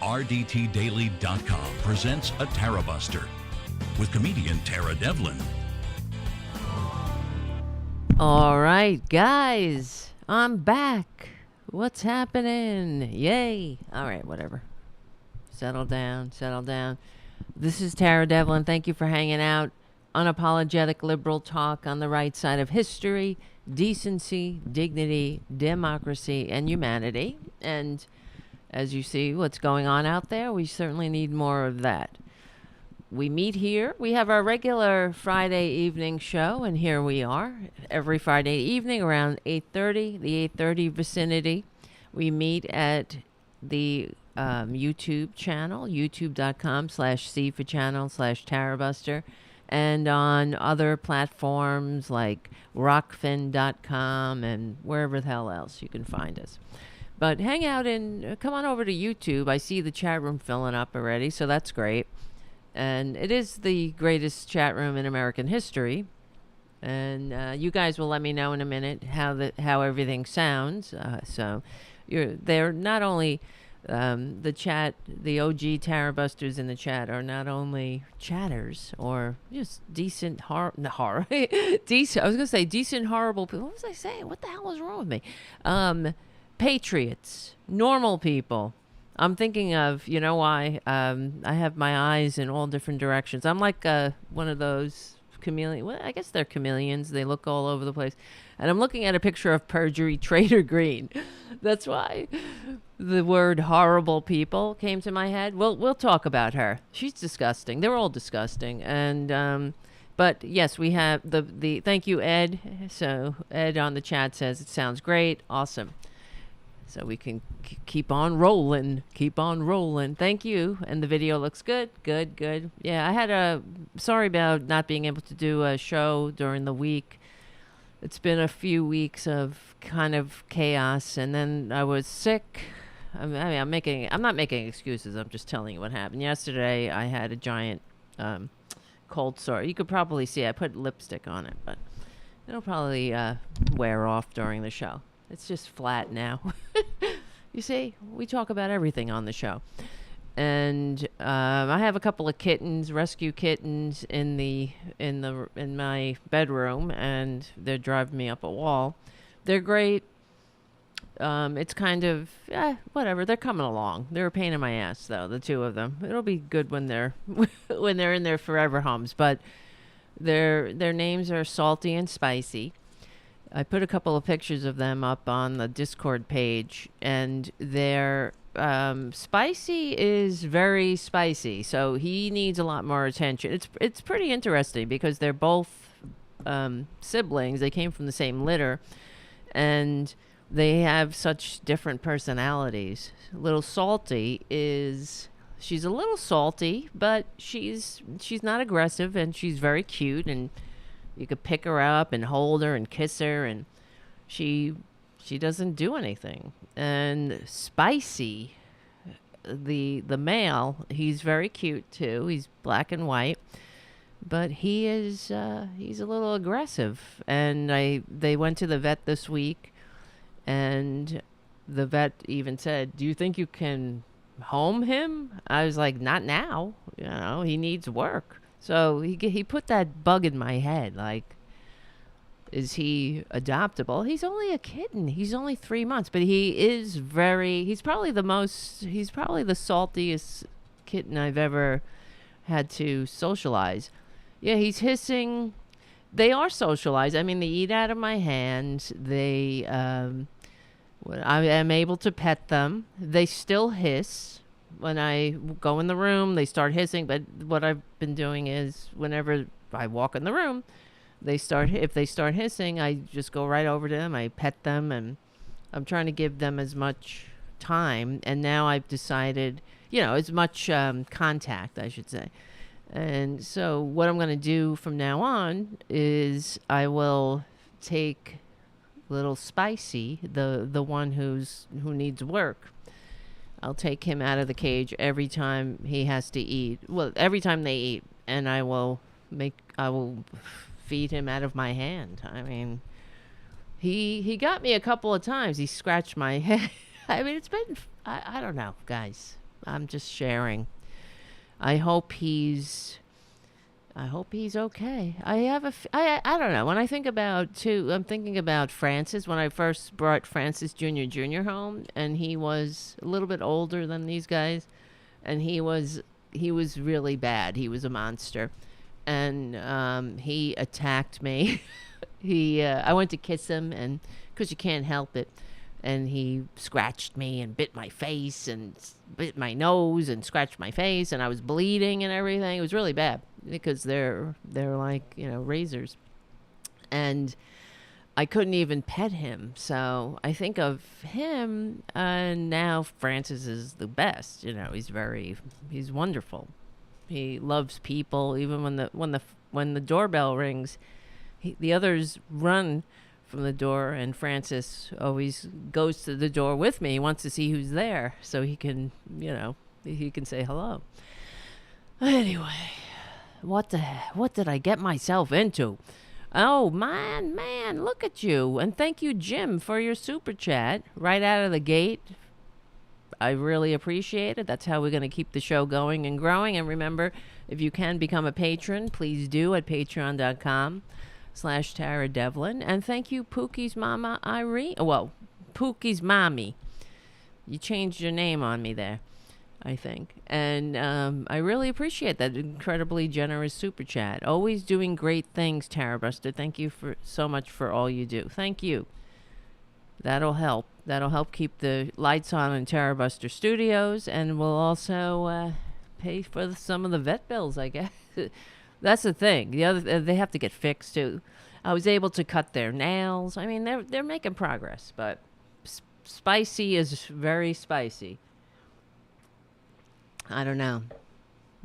RDTDaily.com presents a Tarabuster with comedian Tara Devlin. All right, guys, I'm back. What's happening? Yay. All right, whatever. Settle down, settle down. This is Tara Devlin. Thank you for hanging out. Unapologetic liberal talk on the right side of history, decency, dignity, democracy, and humanity. And as you see what's going on out there, we certainly need more of that. We meet here. We have our regular Friday evening show, and here we are every Friday evening around 8:30, the 8:30 vicinity. We meet at the YouTube channel, youtube.com/C for channel/Tarabuster, and on other platforms like Rokfin.com and wherever the hell else you can find us. But hang out and come on over to YouTube. I see the chat room filling up already, so that's great. And it is the greatest chat room in American history. And you guys will let me know in a minute how everything sounds. So they're not only the chat, the OG Tarabusters in the chat are not only chatters or just decent decent. I was gonna say decent horrible people. What was I saying? What the hell was wrong with me? Patriots, normal people. I'm thinking of, you know why? I have my eyes in all different directions. I'm like one of those chameleon. Well, I guess they're chameleons. They look all over the place. And I'm looking at a picture of Perjury Traitor Greene. That's why the word horrible people came to my head. We'll talk about her. She's disgusting. They're all disgusting. And but yes, we have the thank you, Ed. So Ed on the chat says it sounds great. Awesome. So we can keep on rolling. Thank you. And the video looks good. Good. Yeah, I had sorry about not being able to do a show during the week. It's been a few weeks of kind of chaos, and then I was sick. I'm not making excuses. I'm just telling you what happened. Yesterday, I had a giant cold sore. You could probably see I put lipstick on it, but it'll probably wear off during the show. It's just flat now. You see, we talk about everything on the show. And I have a couple of kittens, rescue kittens in my bedroom, and they're driving me up a wall. They're great. It's kind of whatever. They're coming along. They're a pain in my ass though, the two of them. It'll be good when they're in their forever homes, but their names are Salty and Spicy. I put a couple of pictures of them up on the Discord page, and their Spicy is very spicy, so he needs a lot more attention. It's pretty interesting because they're both siblings. They came from the same litter, and they have such different personalities. Little Salty she's a little salty, but she's not aggressive, and she's very cute, and you could pick her up and hold her and kiss her, and she doesn't do anything. And Spicy, the male, he's very cute too. He's black and white, but he's a little aggressive. And they went to the vet this week, and the vet even said, "Do you think you can home him?" I was like, "Not now. You know, he needs work." So he put that bug in my head, like, is he adoptable? He's only a kitten. He's only 3 months, but he's probably the saltiest kitten I've ever had to socialize. Yeah, he's hissing. They are socialized. I mean, they eat out of my hand. I am able to pet them. They still hiss. When I go in the room, they start hissing. But what I've been doing is whenever I walk in the room, if they start hissing, I just go right over to them. I pet them, and I'm trying to give them as much time. And now I've decided, as much contact, I should say. And so what I'm going to do from now on is I will take little Spicy, the one who needs work. I'll take him out of the cage every time he has to eat. Well, every time they eat, and I will feed him out of my hand. I mean, he got me a couple of times. He scratched my head. I mean, it's been, I don't know, guys. I'm just sharing. I hope he's okay. I don't know. When I think about I'm thinking about Francis. When I first brought Francis Jr. home, and he was a little bit older than these guys, and he was really bad. He was a monster, and he attacked me. I went to kiss him, and because you can't help it, and he scratched me and bit my face and bit my nose and scratched my face, and I was bleeding and everything. It was really bad because they're like, razors, and I couldn't even pet him. So I think of him, and now Francis is the best. He's wonderful. He loves people. Even when the doorbell rings, the others run from the door, and Francis always goes to the door with me. He wants to see who's there so he can say hello. Anyway, what did I get myself into? Oh, man, look at you. And thank you, Jim, for your super chat right out of the gate. I really appreciate it. That's how we're going to keep the show going and growing. And remember, if you can become a patron, please do at patreon.com/Tara Devlin. And thank you, Pookie's mama, Irene. Well, Pookie's mommy. You changed your name on me there, I think. And I really appreciate that incredibly generous super chat. Always doing great things, Tarabuster. Thank you so much for all you do. Thank you. That'll help. That'll help keep the lights on in Tarabuster Studios, and we'll also pay for some of the vet bills, I guess. That's the thing. They have to get fixed too. I was able to cut their nails. I mean, they're making progress, but spicy is very spicy. I don't know.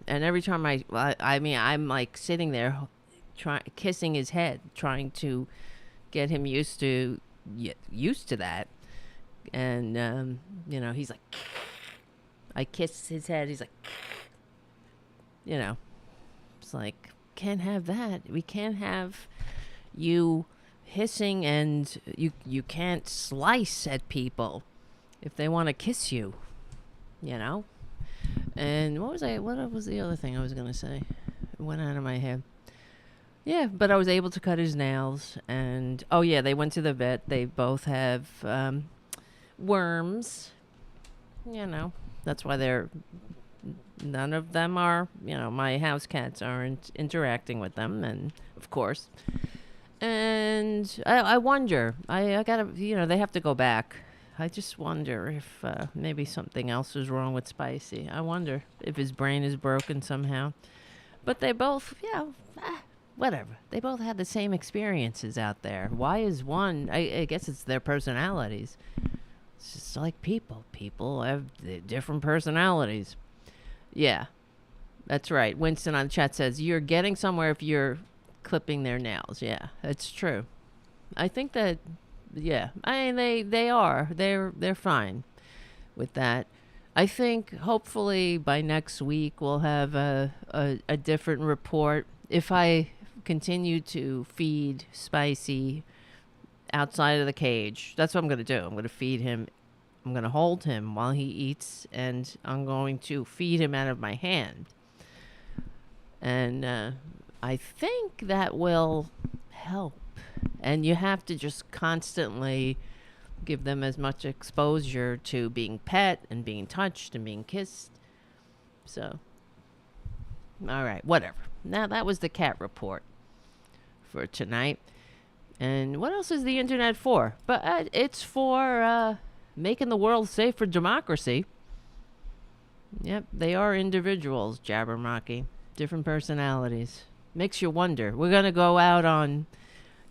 And every time I'm like sitting there, kissing his head, trying to get him used to that. And he's like, I kiss his head. He's like, it's like, can't have that. We can't have you hissing, and you can't slice at people if they want to kiss you, And what was the other thing I was going to say? It went out of my head. Yeah, but I was able to cut his nails, and they went to the vet. They both have worms. That's why none of them are, my house cats aren't interacting with them, and of course. And I wonder, I gotta, they have to go back. I just wonder if maybe something else is wrong with Spicy. I wonder if his brain is broken somehow. But they both, whatever. They both had the same experiences out there. Why is one? I guess it's their personalities. It's just like people. People have different personalities. Yeah, that's right. Winston on the chat says, you're getting somewhere if you're clipping their nails. Yeah, that's true. I think that, yeah. I mean, they are. They're fine with that. I think hopefully by next week we'll have a different report. If I continue to feed Spicy outside of the cage, that's what I'm going to do. I'm going to feed him. I'm going to hold him while he eats, and I'm going to feed him out of my hand. And I think that will help. And you have to just constantly give them as much exposure to being pet and being touched and being kissed. So, all right, whatever. Now, that was the cat report for tonight. And what else is the internet for? But it's for making the world safe for democracy. Yep, they are individuals, Jabbermocky. Different personalities. Makes you wonder. We're going to go out on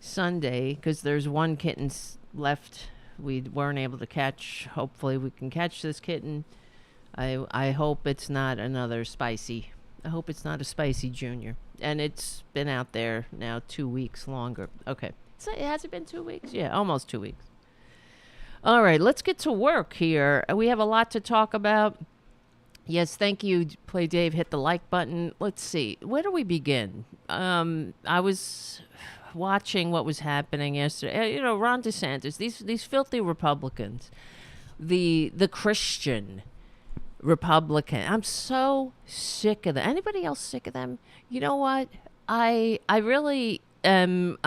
Sunday because there's one kitten left we weren't able to catch. Hopefully we can catch this kitten. I hope it's not another Spicy. I hope it's not a Spicy Junior. And it's been out there now 2 weeks longer. Okay. So has it been 2 weeks? Yeah, almost 2 weeks. All right, let's get to work here. We have a lot to talk about. Yes, thank you, Play Dave. Hit the like button. Let's see. Where do we begin? I was watching what was happening yesterday. Ron DeSantis, these filthy Republicans, the Christian Republican. I'm so sick of them. Anybody else sick of them? You know what? I really am.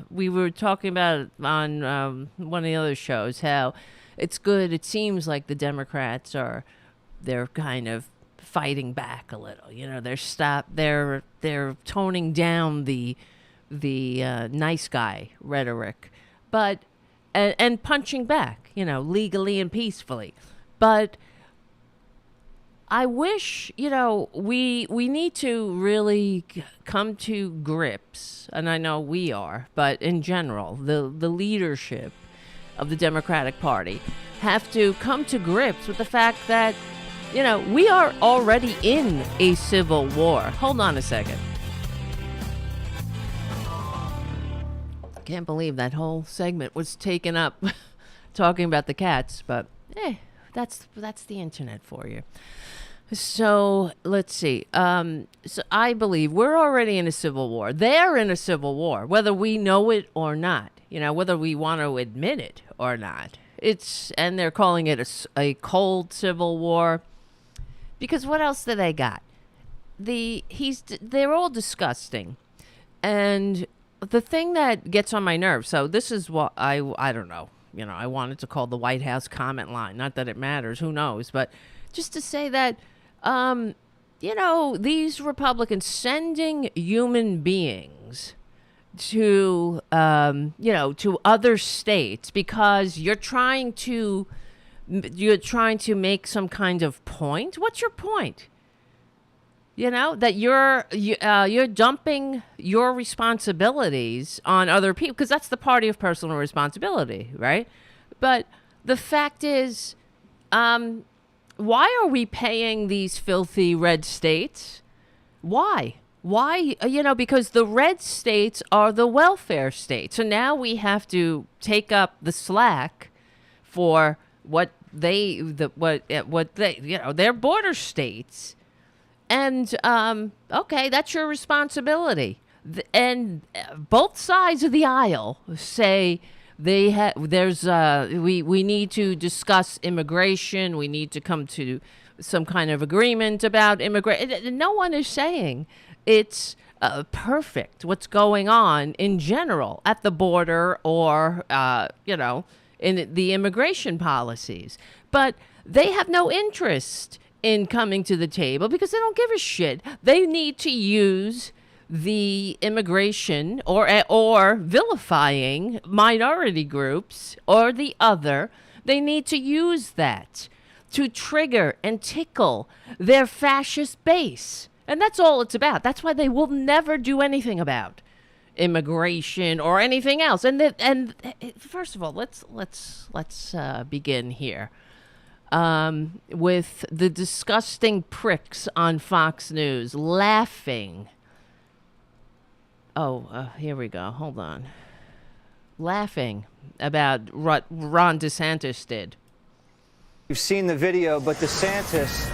We were talking about it on one of the other shows how it's good. It seems like the Democrats they're kind of fighting back a little. You know, they're toning down the nice guy rhetoric, but and punching back. You know, legally and peacefully. But I wish, you know, we need to really come to grips, and I know we are, but in general, the leadership of the Democratic Party have to come to grips with the fact that, you know, we are already in a civil war. Hold on a second. Can't believe that whole segment was taken up talking about the cats, but that's the internet for you. So let's see. So I believe we're already in a civil war. They're in a civil war, whether we know it or not. You know, whether we want to admit it or not. And they're calling it a cold civil war. Because what else do they got? They're all disgusting, and the thing that gets on my nerves. So this is what I don't know. You know, I wanted to call the White House comment line. Not that it matters. Who knows? But just to say that, you know, these Republicans sending human beings to, you know, to other states because you're trying to make some kind of point. What's your point? You know, that you're dumping your responsibilities on other people, because that's the party of personal responsibility, right? But the fact is, why are we paying these filthy red states? Why? Why? You know, because the red states are the welfare states. So now we have to take up the slack for what they, you know, their border states. And, okay, that's your responsibility. And both sides of the aisle say we need to discuss immigration. We need to come to some kind of agreement about immigration. No one is saying it's perfect what's going on in general at the border or, you know, in the immigration policies. But they have no interest in coming to the table because they don't give a shit. They need to use the immigration or vilifying minority groups or the other. They need to use that to trigger and tickle their fascist base. And that's all it's about. That's why they will never do anything about immigration or anything else. And first of all, let's begin here. With the disgusting pricks on Fox News laughing. Here we go. Hold on. Laughing about what Ron Desantis did. You've seen the video, but Desantis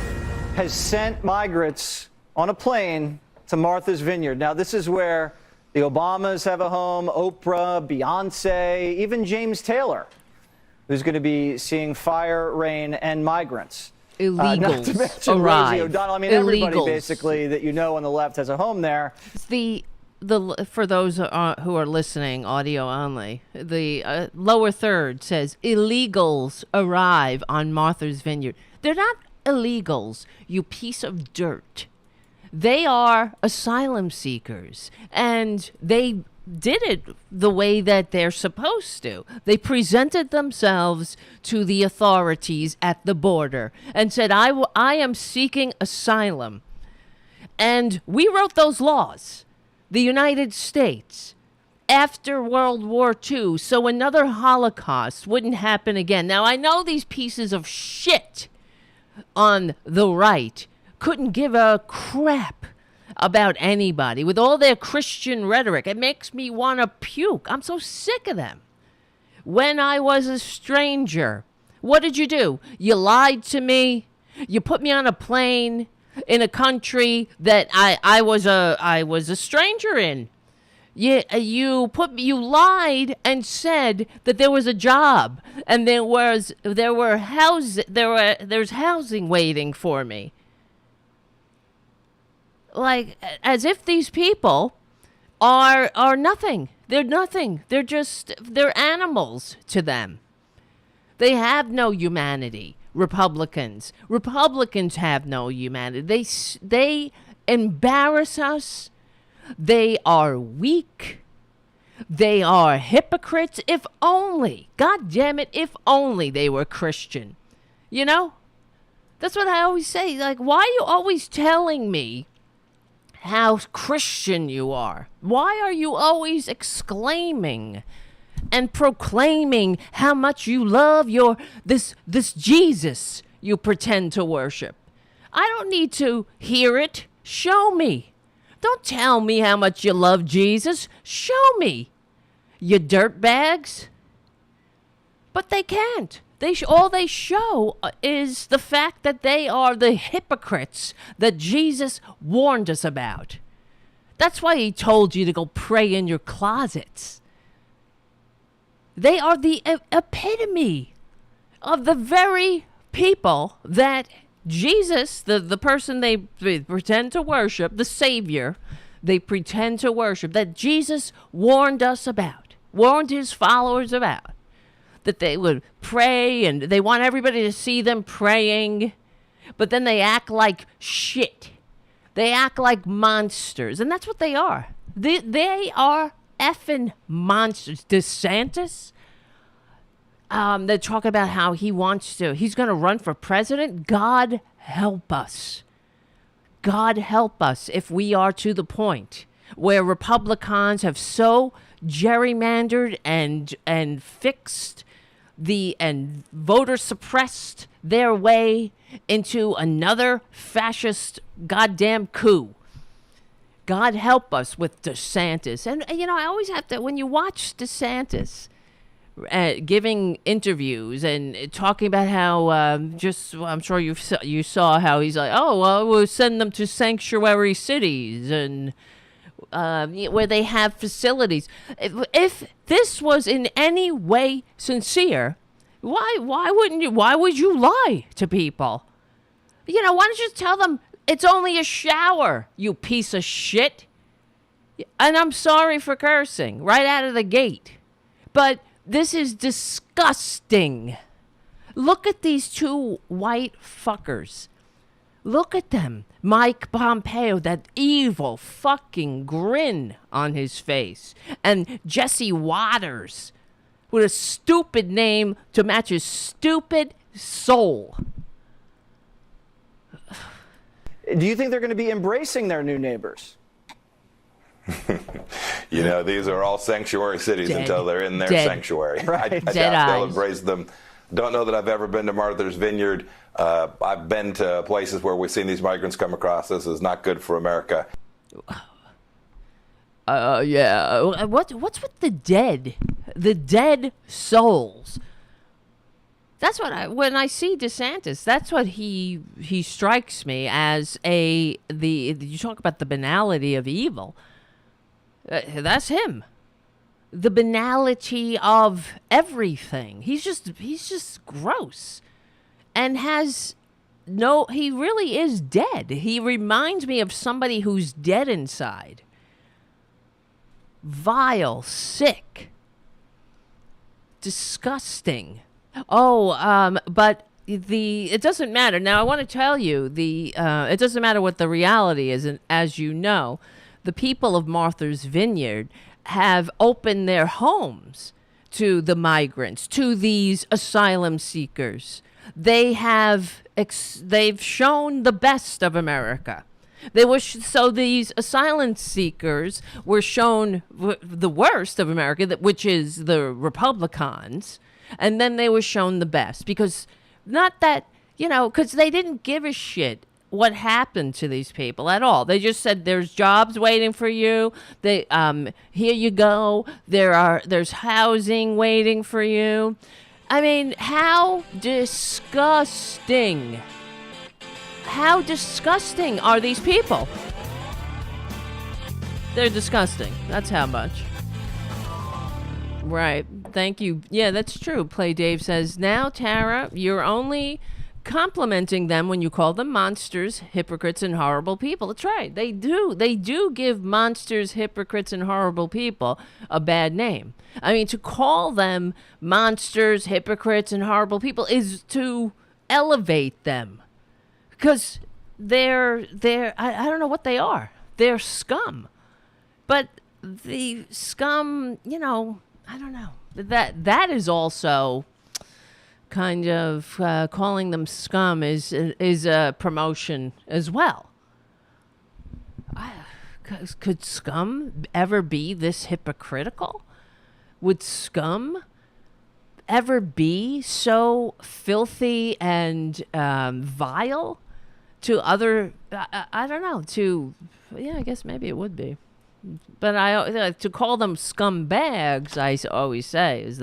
has sent migrants on a plane to Martha's Vineyard. Now, this is where the Obamas have a home, Oprah, Beyonce, even James Taylor, who's going to be seeing fire, rain, and migrants. Illegals not to mention arrive. Rosie O'Donnell. I mean, everybody basically that you know on the left has a home there. For those who are listening, audio only, the lower third says illegals arrive on Martha's Vineyard. They're not illegals, you piece of dirt. They are asylum seekers, and they did it the way that they're supposed to. They presented themselves to the authorities at the border and said, I am seeking asylum. And we wrote those laws, the United States, after World War II, so another Holocaust wouldn't happen again. Now, I know these pieces of shit on the right couldn't give a crap about anybody with all their Christian rhetoric. It makes me want to puke. I'm so sick of them. When I was a stranger, what did you do? You lied to me. You put me on a plane in a country that I was a stranger in. You lied and said that there was a job and there's housing waiting for me. Like, as if these people are nothing. They're nothing. They're animals to them. They have no humanity. Republicans have no humanity. They embarrass us. They are weak. They are hypocrites. If only, God damn it, if only they were Christian. You know? That's what I always say. Like, why are you always telling me how Christian you are? Why are you always exclaiming and proclaiming how much you love this Jesus you pretend to worship? I don't need to hear it. Show me. Don't tell me how much you love Jesus. Show me, you dirtbags. But they can't. All they show is the fact that they are the hypocrites that Jesus warned us about. That's why he told you to go pray in your closets. They are the epitome of the very people that Jesus, the person they pretend to worship, the Savior, they pretend to worship, that Jesus warned us about, warned his followers about, that they would pray and they want everybody to see them praying, but then they act like shit. They act like monsters, and that's what they are. They are effing monsters. DeSantis, they talk about how he's going to run for president. God help us. God help us if we are to the point where Republicans have so gerrymandered and fixed and voter suppressed their way into another fascist goddamn coup. God help us with DeSantis. And, I always have to, when you watch DeSantis giving interviews and talking about how I'm sure you saw how he's like, oh, well, we'll send them to sanctuary cities and where they have facilities. If this was in any way sincere, why would you lie to people? Why don't you tell them it's only a shower, you piece of shit? And I'm sorry for cursing right out of the gate, but this is disgusting. Look at these two white fuckers. Look at them. Mike Pompeo, that evil fucking grin on his face. And Jesse Waters, with a stupid name to match his stupid soul. Do you think they're going to be embracing their new neighbors? These are all sanctuary cities until they're in their sanctuary. Right. I doubt they'll embrace them. Don't know that I've ever been to Martha's Vineyard. I've been to places where we've seen these migrants come across. This is not good for America. Yeah. What's with the dead? The dead souls. That's what when I see DeSantis, that's what he strikes me as you talk about the banality of evil. That's him. The banality of everything. He's just gross. And he really is dead. He reminds me of somebody who's dead inside. Vile, sick, disgusting. But it doesn't matter. Now, I want to tell you, it doesn't matter what the reality is. And as you know, the people of Martha's Vineyard have opened their homes to the migrants, to these asylum seekers. They've shown the best of America. So these asylum seekers were shown the worst of America, which is the Republicans. And then they were shown the best because because they didn't give a shit what happened to these people at all. They just said there's jobs waiting for you. Here you go. There's housing waiting for you. I mean, how disgusting. How disgusting are these people? They're disgusting. That's how much. Right. Thank you. Yeah, that's true. Play Dave says, now, Tara, you're only complimenting them when you call them monsters, hypocrites, and horrible people. That's right. They do. They do give monsters, hypocrites, and horrible people a bad name. I mean, to call them monsters, hypocrites, and horrible people is to elevate them. Because they're I don't know what they are. They're scum. But the scum, you know, I don't know. That is also kind of calling them scum is a promotion as well. Could scum ever be this hypocritical? Would scum ever be so filthy and vile to other? I don't know. I guess maybe it would be. But to call them scumbags, I always say, is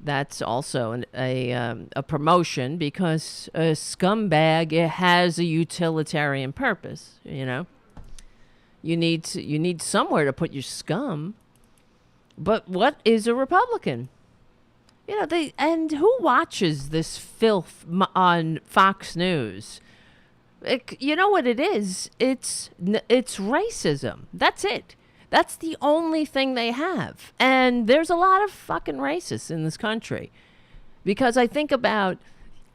that's also a promotion, because a scumbag, it has a utilitarian purpose. You know, you need somewhere to put your scum. But what is a Republican? You know, and who watches this filth on Fox News? You know what it is? It's racism. That's it. That's the only thing they have. And there's a lot of fucking racists in this country. Because I think about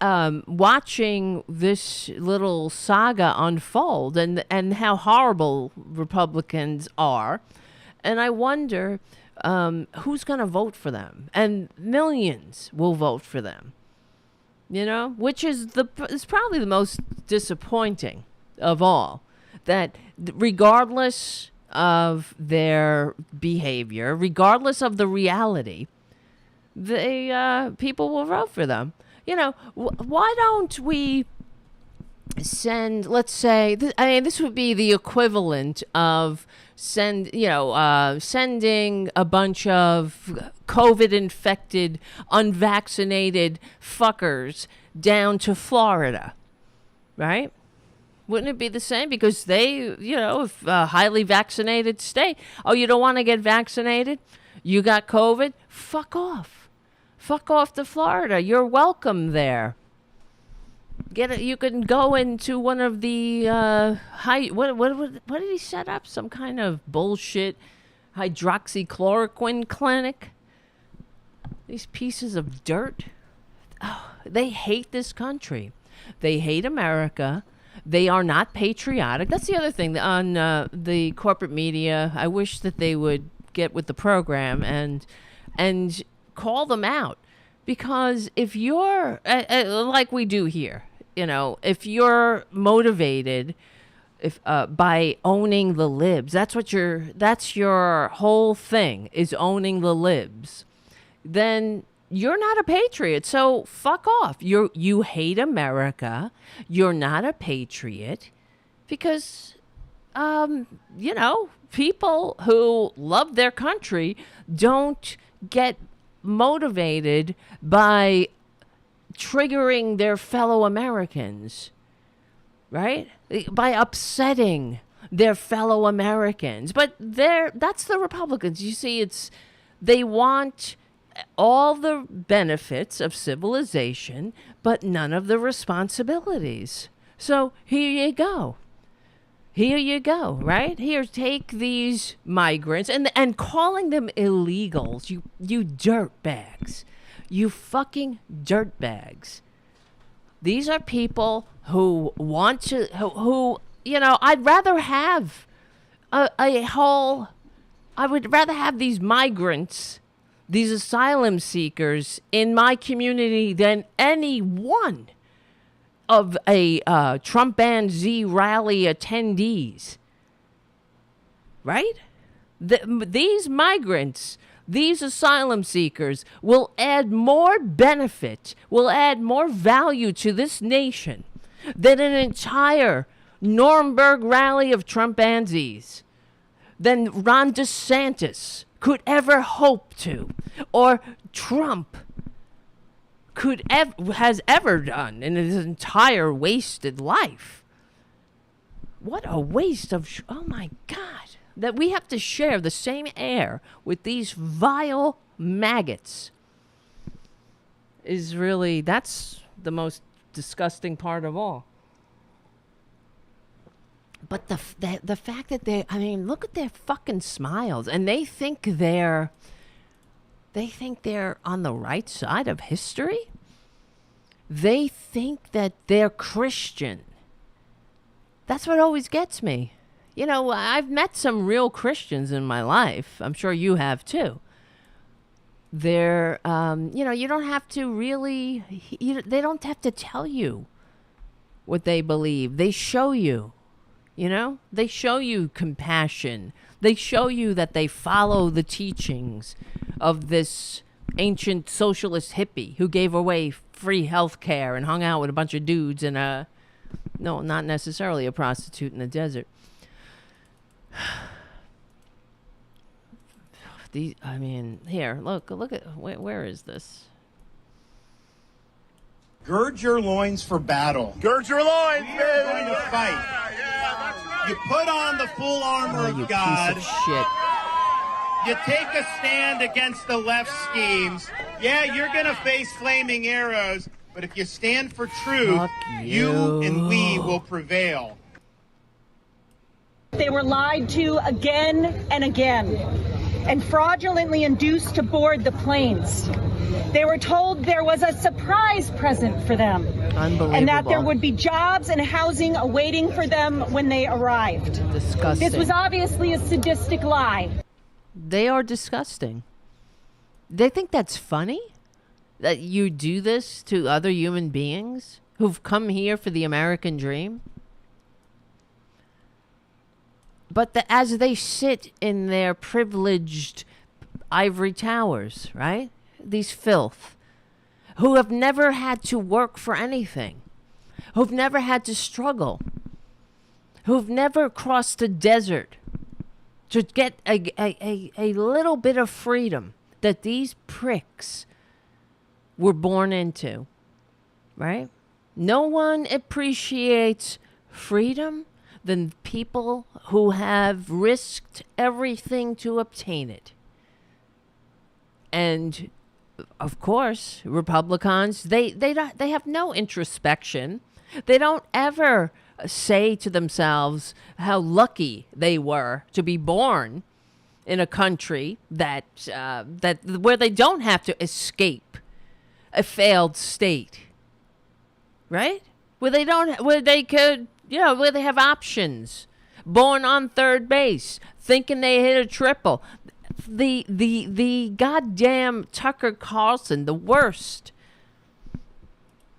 watching this little saga unfold and how horrible Republicans are. And I wonder who's going to vote for them. And millions will vote for them. You know, which is probably the most disappointing of all, that regardless of their behavior, regardless of the reality, people will vote for them. You know, why don't we send, let's say, this would be the equivalent of sending a bunch of COVID-infected, unvaccinated fuckers down to Florida, right? Wouldn't it be the same? Because they, if a highly vaccinated state, oh, you don't want to get vaccinated? You got COVID? Fuck off. Fuck off to Florida. You're welcome there. You can go into one of the what did he set up? Some kind of bullshit hydroxychloroquine clinic. These pieces of dirt. Oh, they hate this country. They hate America. They are not patriotic. That's the other thing on the corporate media. I wish that they would get with the program and call them out. Because if you're, like we do here, if you're motivated by owning the libs, that's your whole thing, is owning the libs, then you're not a patriot. So fuck off. You hate America. You're not a patriot because, people who love their country don't get motivated by triggering their fellow Americans, right? By upsetting their fellow Americans. But that's the Republicans. You see, they want all the benefits of civilization, but none of the responsibilities. So here you go. Here you go, right? Here, take these migrants and calling them illegals. You dirtbags. You fucking dirtbags. These are people who want to, who I'd rather have I would rather have these migrants, these asylum seekers in my community than any one of a Trump and Z rally attendees, right? These migrants, these asylum seekers will add more benefit, will add more value to this nation than an entire Nuremberg rally of Trumpanzees, than Ron DeSantis could ever hope to, or Trump has ever done in his entire wasted life. What a waste of... oh my God. that we have to share the same air with these vile maggots is really, that's the most disgusting part of all. But the fact that look at their fucking smiles, and they think they're on the right side of history. They think that they're Christian. That's what always gets me. You know, I've met some real Christians in my life. I'm sure you have too. They're, you don't have to really, they don't have to tell you what they believe. They show you, they show you compassion. They show you that they follow the teachings of this ancient socialist hippie who gave away free health care and hung out with a bunch of dudes and no, not necessarily a prostitute in the desert. Here, look at, where is this? Gird your loins for battle. Gird your loins, we are going to fight. That's right. You put on the full armor you of God. Piece of shit. You take a stand against the left schemes. Yeah, you're going to face flaming arrows, but if you stand for truth, Fuck you and we will prevail. They were lied to again and again and fraudulently induced to board the planes. They were told there was a surprise present for them. Unbelievable. And that there would be jobs and housing awaiting for them when they arrived. Disgusting. This was obviously a sadistic lie. They are disgusting. They think that's funny? That you do this to other human beings who've come here for the American dream? But as they sit in their privileged ivory towers, right? These filth, who have never had to work for anything, who've never had to struggle, who've never crossed a desert to get a little bit of freedom that these pricks were born into, right? No one appreciates freedom than people who have risked everything to obtain it. And of course, Republicans, they have no introspection. They don't ever say to themselves how lucky they were to be born in a country that where they don't have to escape a failed state, right? Where they have options, born on third base, thinking they hit a triple. The goddamn Tucker Carlson, the worst.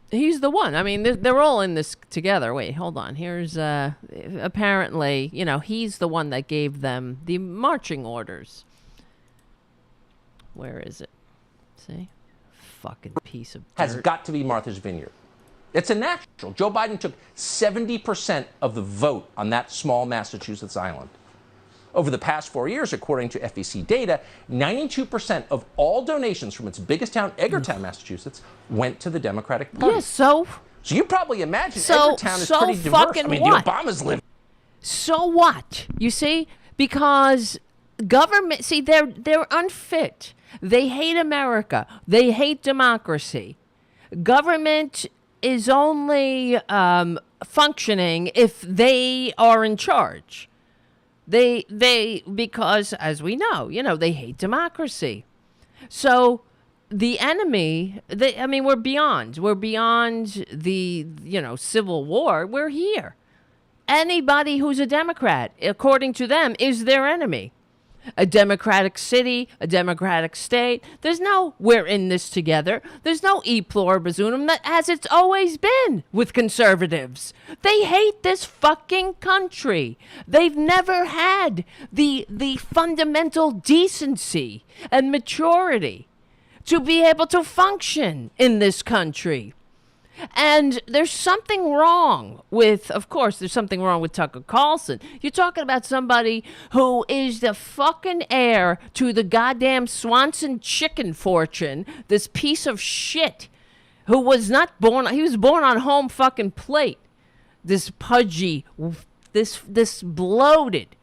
He's the one. I mean, they're all in this together. Wait, hold on. Here's apparently, he's the one that gave them the marching orders. Where is it? See? Fucking piece of dirt. Has got to be Martha's Vineyard. It's a natural. Joe Biden took 70% of the vote on that small Massachusetts island. Over the past 4 years, according to FEC data, 92% of all donations from its biggest town, Edgartown, Massachusetts, went to the Democratic Party. Yeah, so you probably imagine Edgartown is pretty diverse. Fucking the Obamas live. So what? You see? Because government, they're unfit. They hate America. They hate democracy. Government is only functioning if they are in charge. Because as we know, they hate democracy. So the enemy, we're beyond the, Civil War. We're here. Anybody who's a Democrat, according to them, is their enemy. A democratic city, a democratic state. There's no we're in this together. There's no e pluribus unum, as it's always been with conservatives. They hate this fucking country. They've never had the fundamental decency and maturity to be able to function in this country. And there's something wrong with, of course, there's something wrong with Tucker Carlson. You're talking about somebody who is the fucking heir to the goddamn Swanson chicken fortune, this piece of shit who was not born, he was born on home fucking plate. This pudgy, this bloated,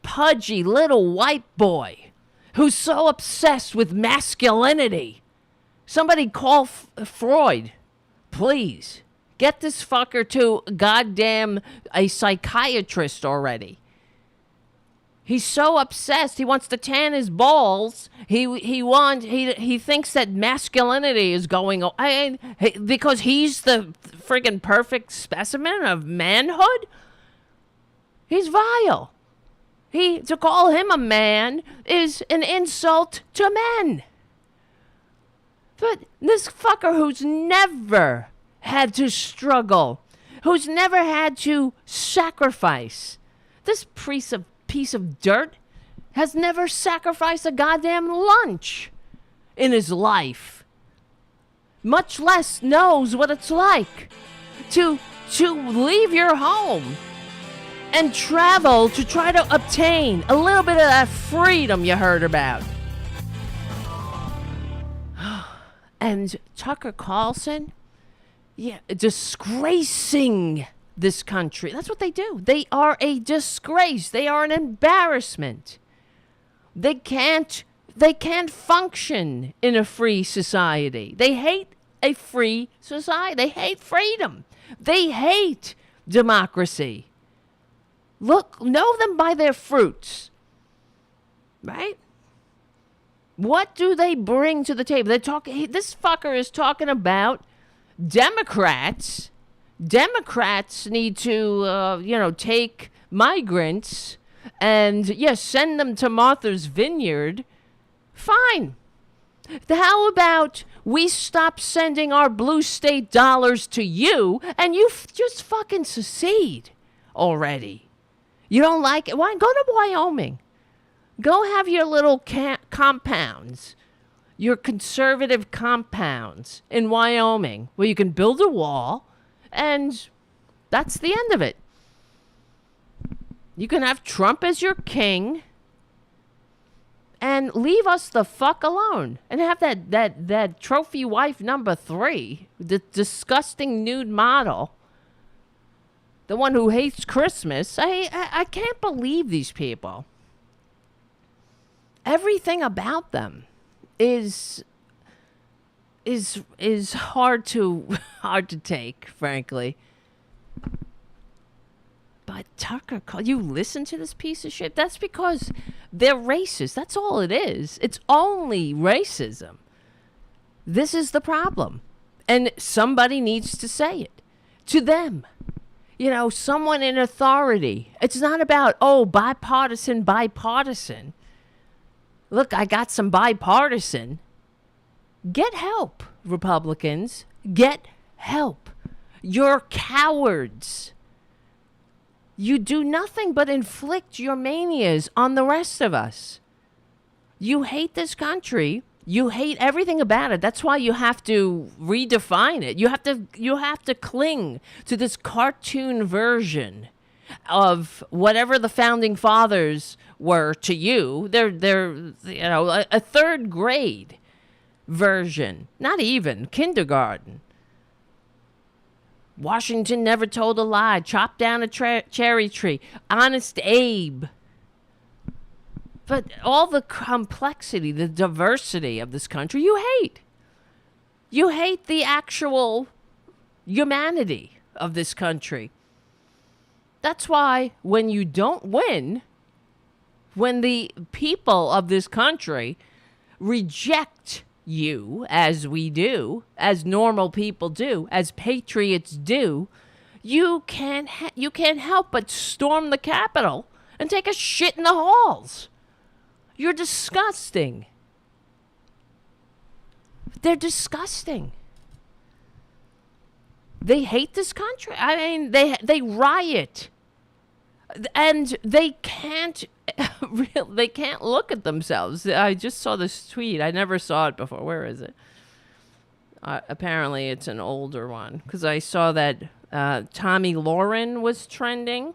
pudgy little white boy who's so obsessed with masculinity. Somebody call Freud, please. Get this fucker to goddamn a psychiatrist already. He's so obsessed. He wants to tan his balls. He thinks that masculinity is going because he's the friggin' perfect specimen of manhood. He's vile. To call him a man is an insult to men. But this fucker who's never had to struggle, who's never had to sacrifice, this piece of dirt has never sacrificed a goddamn lunch in his life, much less knows what it's like to leave your home and travel to try to obtain a little bit of that freedom you heard about. And Tucker Carlson, disgracing this country. That's what they do. They are a disgrace. They are an embarrassment. They can't function in a free society. They hate a free society. They hate freedom. They hate democracy. Know them by their fruits. Right? What do they bring to the table? This fucker is talking about Democrats. Democrats need to, take migrants and, send them to Martha's Vineyard. Fine. How about we stop sending our blue state dollars to you and you just fucking secede already? You don't like it? Why? Go to Wyoming. Go have your little compounds, your conservative compounds in Wyoming where you can build a wall, and that's the end of it. You can have Trump as your king and leave us the fuck alone and have that trophy wife number 3, the disgusting nude model, the one who hates Christmas. I can't believe these people. Everything about them is hard to take, frankly. But Tucker, you listen to this piece of shit? That's because they're racist. That's all it is. It's only racism. This is the problem. And somebody needs to say it to them. Someone in authority. It's not about, bipartisan. Look, I got some bipartisan. Get help, Republicans. Get help. You're cowards. You do nothing but inflict your manias on the rest of us. You hate this country. You hate everything about it. That's why you have to redefine it. You have to cling to this cartoon version of whatever the founding fathers were to you. They're a third grade version, not even kindergarten. Washington never told a lie. Chopped down a cherry tree. Honest Abe. But all the complexity, the diversity of this country, you hate. You hate the actual humanity of this country. That's why when you don't win, when the people of this country reject you, as we do, as normal people do, as patriots do, you can't help but storm the Capitol and take a shit in the halls. You're disgusting. They're disgusting. They hate this country. I mean, they riot. And they can't look at themselves. I just saw this tweet. I never saw it before. Where is it? Apparently it's an older one, because I saw that Tommy Lauren was trending.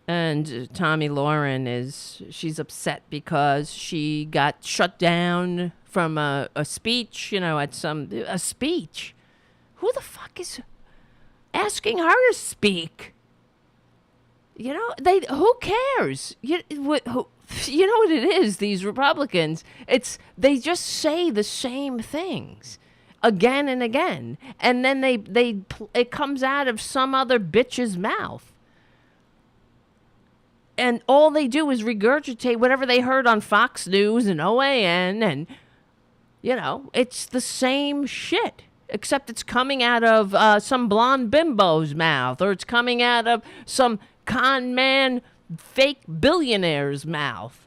And Tommy Lauren she's upset because she got shut down from a speech, at a speech. Who the fuck is asking her to speak? You know, who cares? You know what it is, these Republicans? They just say the same things again and again, and then it comes out of some other bitch's mouth. And all they do is regurgitate whatever they heard on Fox News and OAN, and, you know, it's the same shit, except it's coming out of some blonde bimbo's mouth, or it's coming out of some con man fake billionaire's mouth,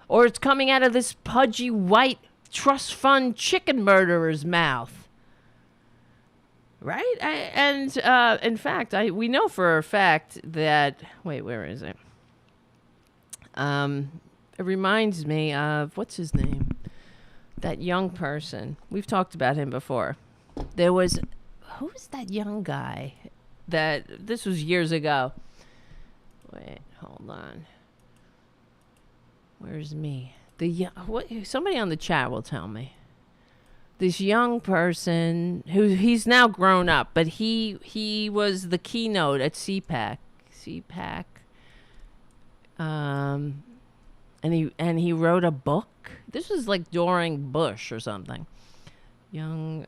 or it's coming out of this pudgy white trust fund chicken murderer's mouth. Right? In fact, we know for a fact that... Wait, where is it? It reminds me of... What's his name? That young person. We've talked about him before. There was... Who was that young guy? This was years ago. Wait, hold on. Where's me? Somebody on the chat will tell me. This young person he's now grown up, but he was the keynote at CPAC. And he wrote a book. This was like during Bush or something. Young,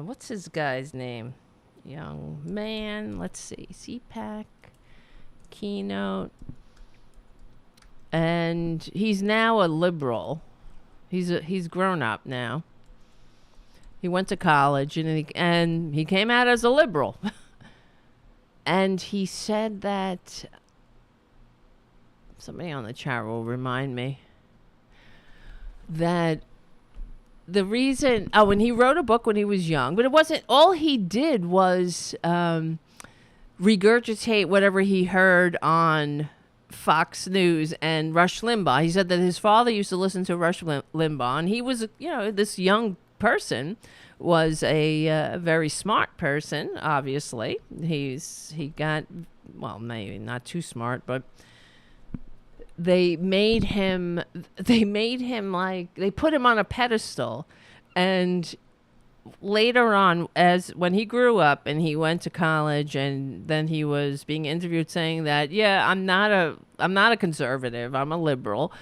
what's his guy's name? Young man. Let's see. CPAC keynote. And he's now a liberal. He's grown up now. He went to college and he came out as a liberal. And he said that... Somebody on the chat will remind me that the reason... Oh, and he wrote a book when he was young, but it wasn't... All he did was regurgitate whatever he heard on Fox News and Rush Limbaugh. He said that his father used to listen to Rush Limbaugh, and he was, this young person was a very smart person, obviously. He got, well, maybe not too smart, but... They made him like, they put him on a pedestal. And later on, when he grew up and he went to college, and then he was being interviewed saying that, yeah, I'm not a conservative, I'm a liberal.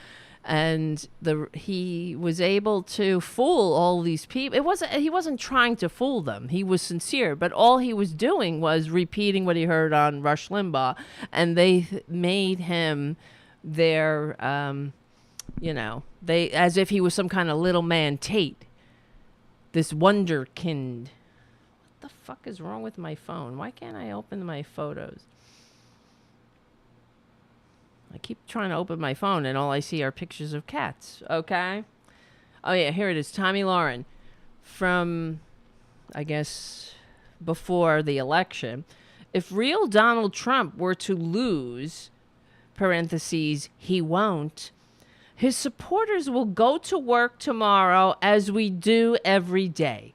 And he was able to fool all these people. He wasn't trying to fool them. He was sincere, but all he was doing was repeating what he heard on Rush Limbaugh, and they made him their, as if he was some kind of little man Tate, this wonderkind. What the fuck is wrong with my phone? Why can't I open my photos? I keep trying to open my phone and all I see are pictures of cats. Okay. Oh yeah, here it is. Tommy Lauren from, I guess, before the election. If real Donald Trump were to lose, parentheses, he won't, his supporters will go to work tomorrow as we do every day.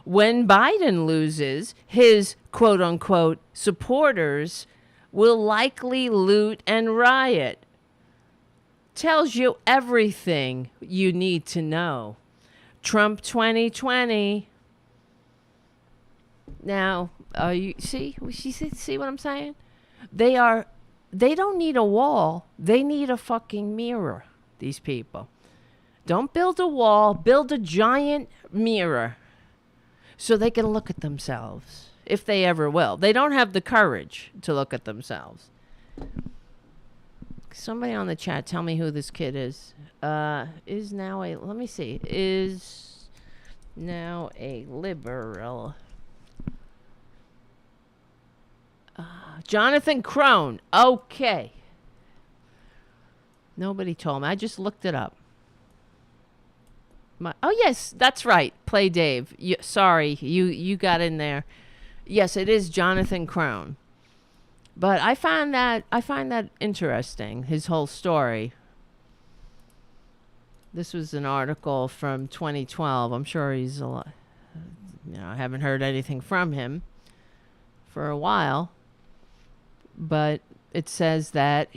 When Biden loses, his quote-unquote supporters will likely loot and riot. Tells you everything you need to know. Trump 2020. Now, you see what I'm saying? They don't need a wall. They need a fucking mirror, these people. Don't build a wall. Build a giant mirror so they can look at themselves, if they ever will. They don't have the courage to look at themselves. Somebody on the chat, tell me who this kid is. Is now a liberal. Jonathan Crone. Okay. Nobody told me. I just looked it up. Oh, yes, that's right. Play Dave. Sorry, you got in there. Yes, it is Jonathan Crone. But I find that interesting, his whole story. This was an article from 2012. I'm sure he's a lot. I haven't heard anything from him for a while. But it says that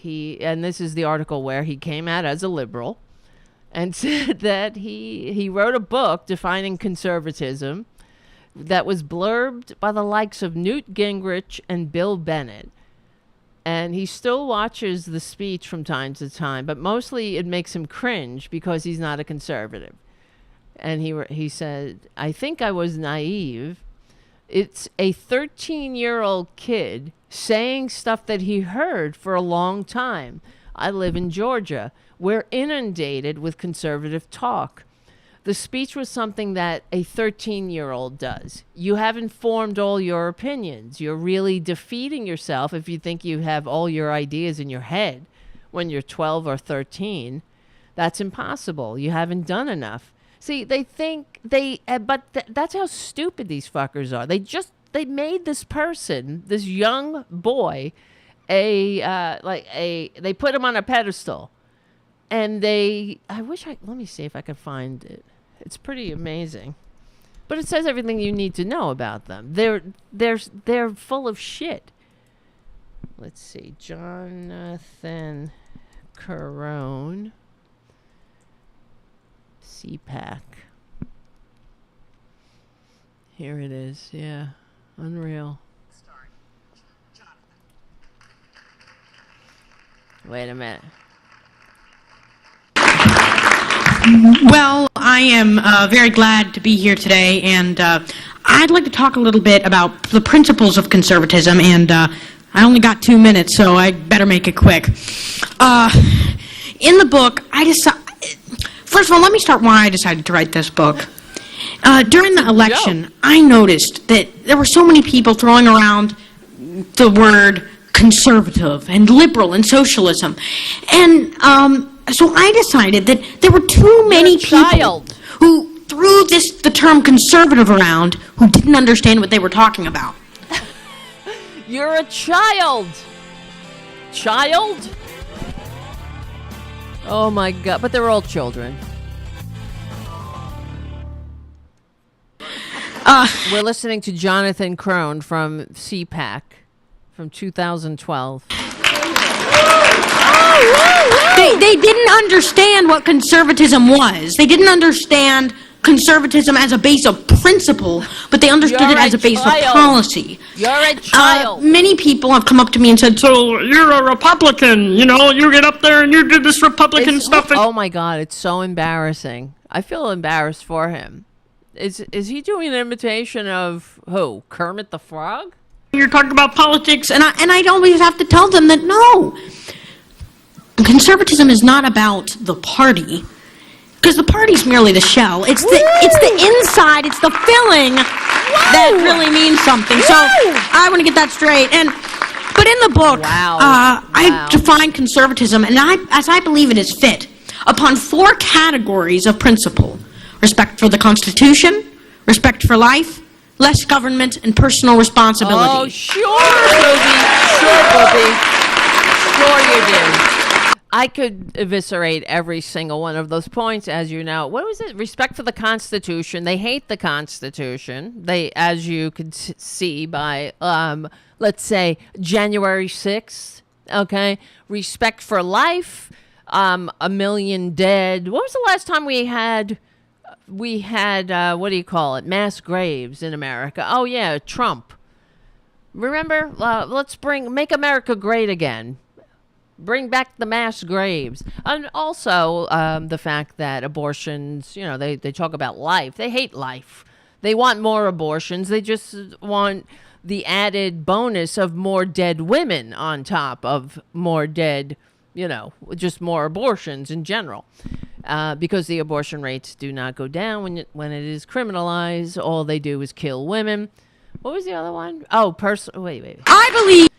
and this is the article where he came out as a liberal and said that he wrote a book defining conservatism that was blurbed by the likes of Newt Gingrich and Bill Bennett. And he still watches the speech from time to time, but mostly it makes him cringe because he's not a conservative. And he said, I think I was naive. It's a 13-year-old kid saying stuff that he heard for a long time. I live in Georgia. We're inundated with conservative talk. The speech was something that a 13-year-old does. You haven't formed all your opinions. You're really defeating yourself if you think you have all your ideas in your head when you're 12 or 13. That's impossible. You haven't done enough. See, they think that's how stupid these fuckers are. They made this person, this young boy, they put him on a pedestal. And let me see if I can find it. It's pretty amazing. But it says everything you need to know about them. They're full of shit. Let's see. Jonathan Carone. CPAC. Here it is. Yeah. Unreal. Wait a minute. Well, I am very glad to be here today, and I'd like to talk a little bit about the principles of conservatism, and I only got 2 minutes, so I better make it quick. In the book, first of all, let me start why I decided to write this book. During the election, I noticed that there were so many people throwing around the word conservative and liberal and socialism, and so I decided that there were too many people who threw the term conservative around who didn't understand what they were talking about. You're a child. Child? Oh my God, but they're all children. We're listening to Jonathan Crone from CPAC from 2012. They didn't understand what conservatism was. They didn't understand conservatism as a base of principle, but they understood it as a base of policy. You're a child. Many people have come up to me and said, so you're a Republican, you know, you get up there and you do this Republican stuff. Oh my God, it's so embarrassing. I feel embarrassed for him. Is he doing an imitation of who? Kermit the Frog? You're talking about politics, and I always have to tell them that no. Conservatism is not about the party, because the party's merely the shell. It's the inside, it's the filling that really means something. So I want to get that straight. But in the book, I define conservatism, and as I believe it is fit, upon 4 categories of principle: respect for the Constitution, respect for life, less government, and personal responsibility. Oh, sure, Booby. Sure you do. I could eviscerate every single one of those points, as you know. What was it? Respect for the Constitution. They hate the Constitution. They, as you could see by, let's say, January 6th, okay? Respect for life, 1 million dead. What was the last time we had, what do you call it, mass graves in America? Oh, yeah, Trump. Remember? Let's make America great again. Bring back the mass graves. And also the fact that abortions, you know, they talk about life. They hate life. They want more abortions. They just want the added bonus of more dead women on top of more dead, you know, just more abortions in general. Because the abortion rates do not go down when it is criminalized. All they do is kill women. What was the other one? Oh, wait. I believe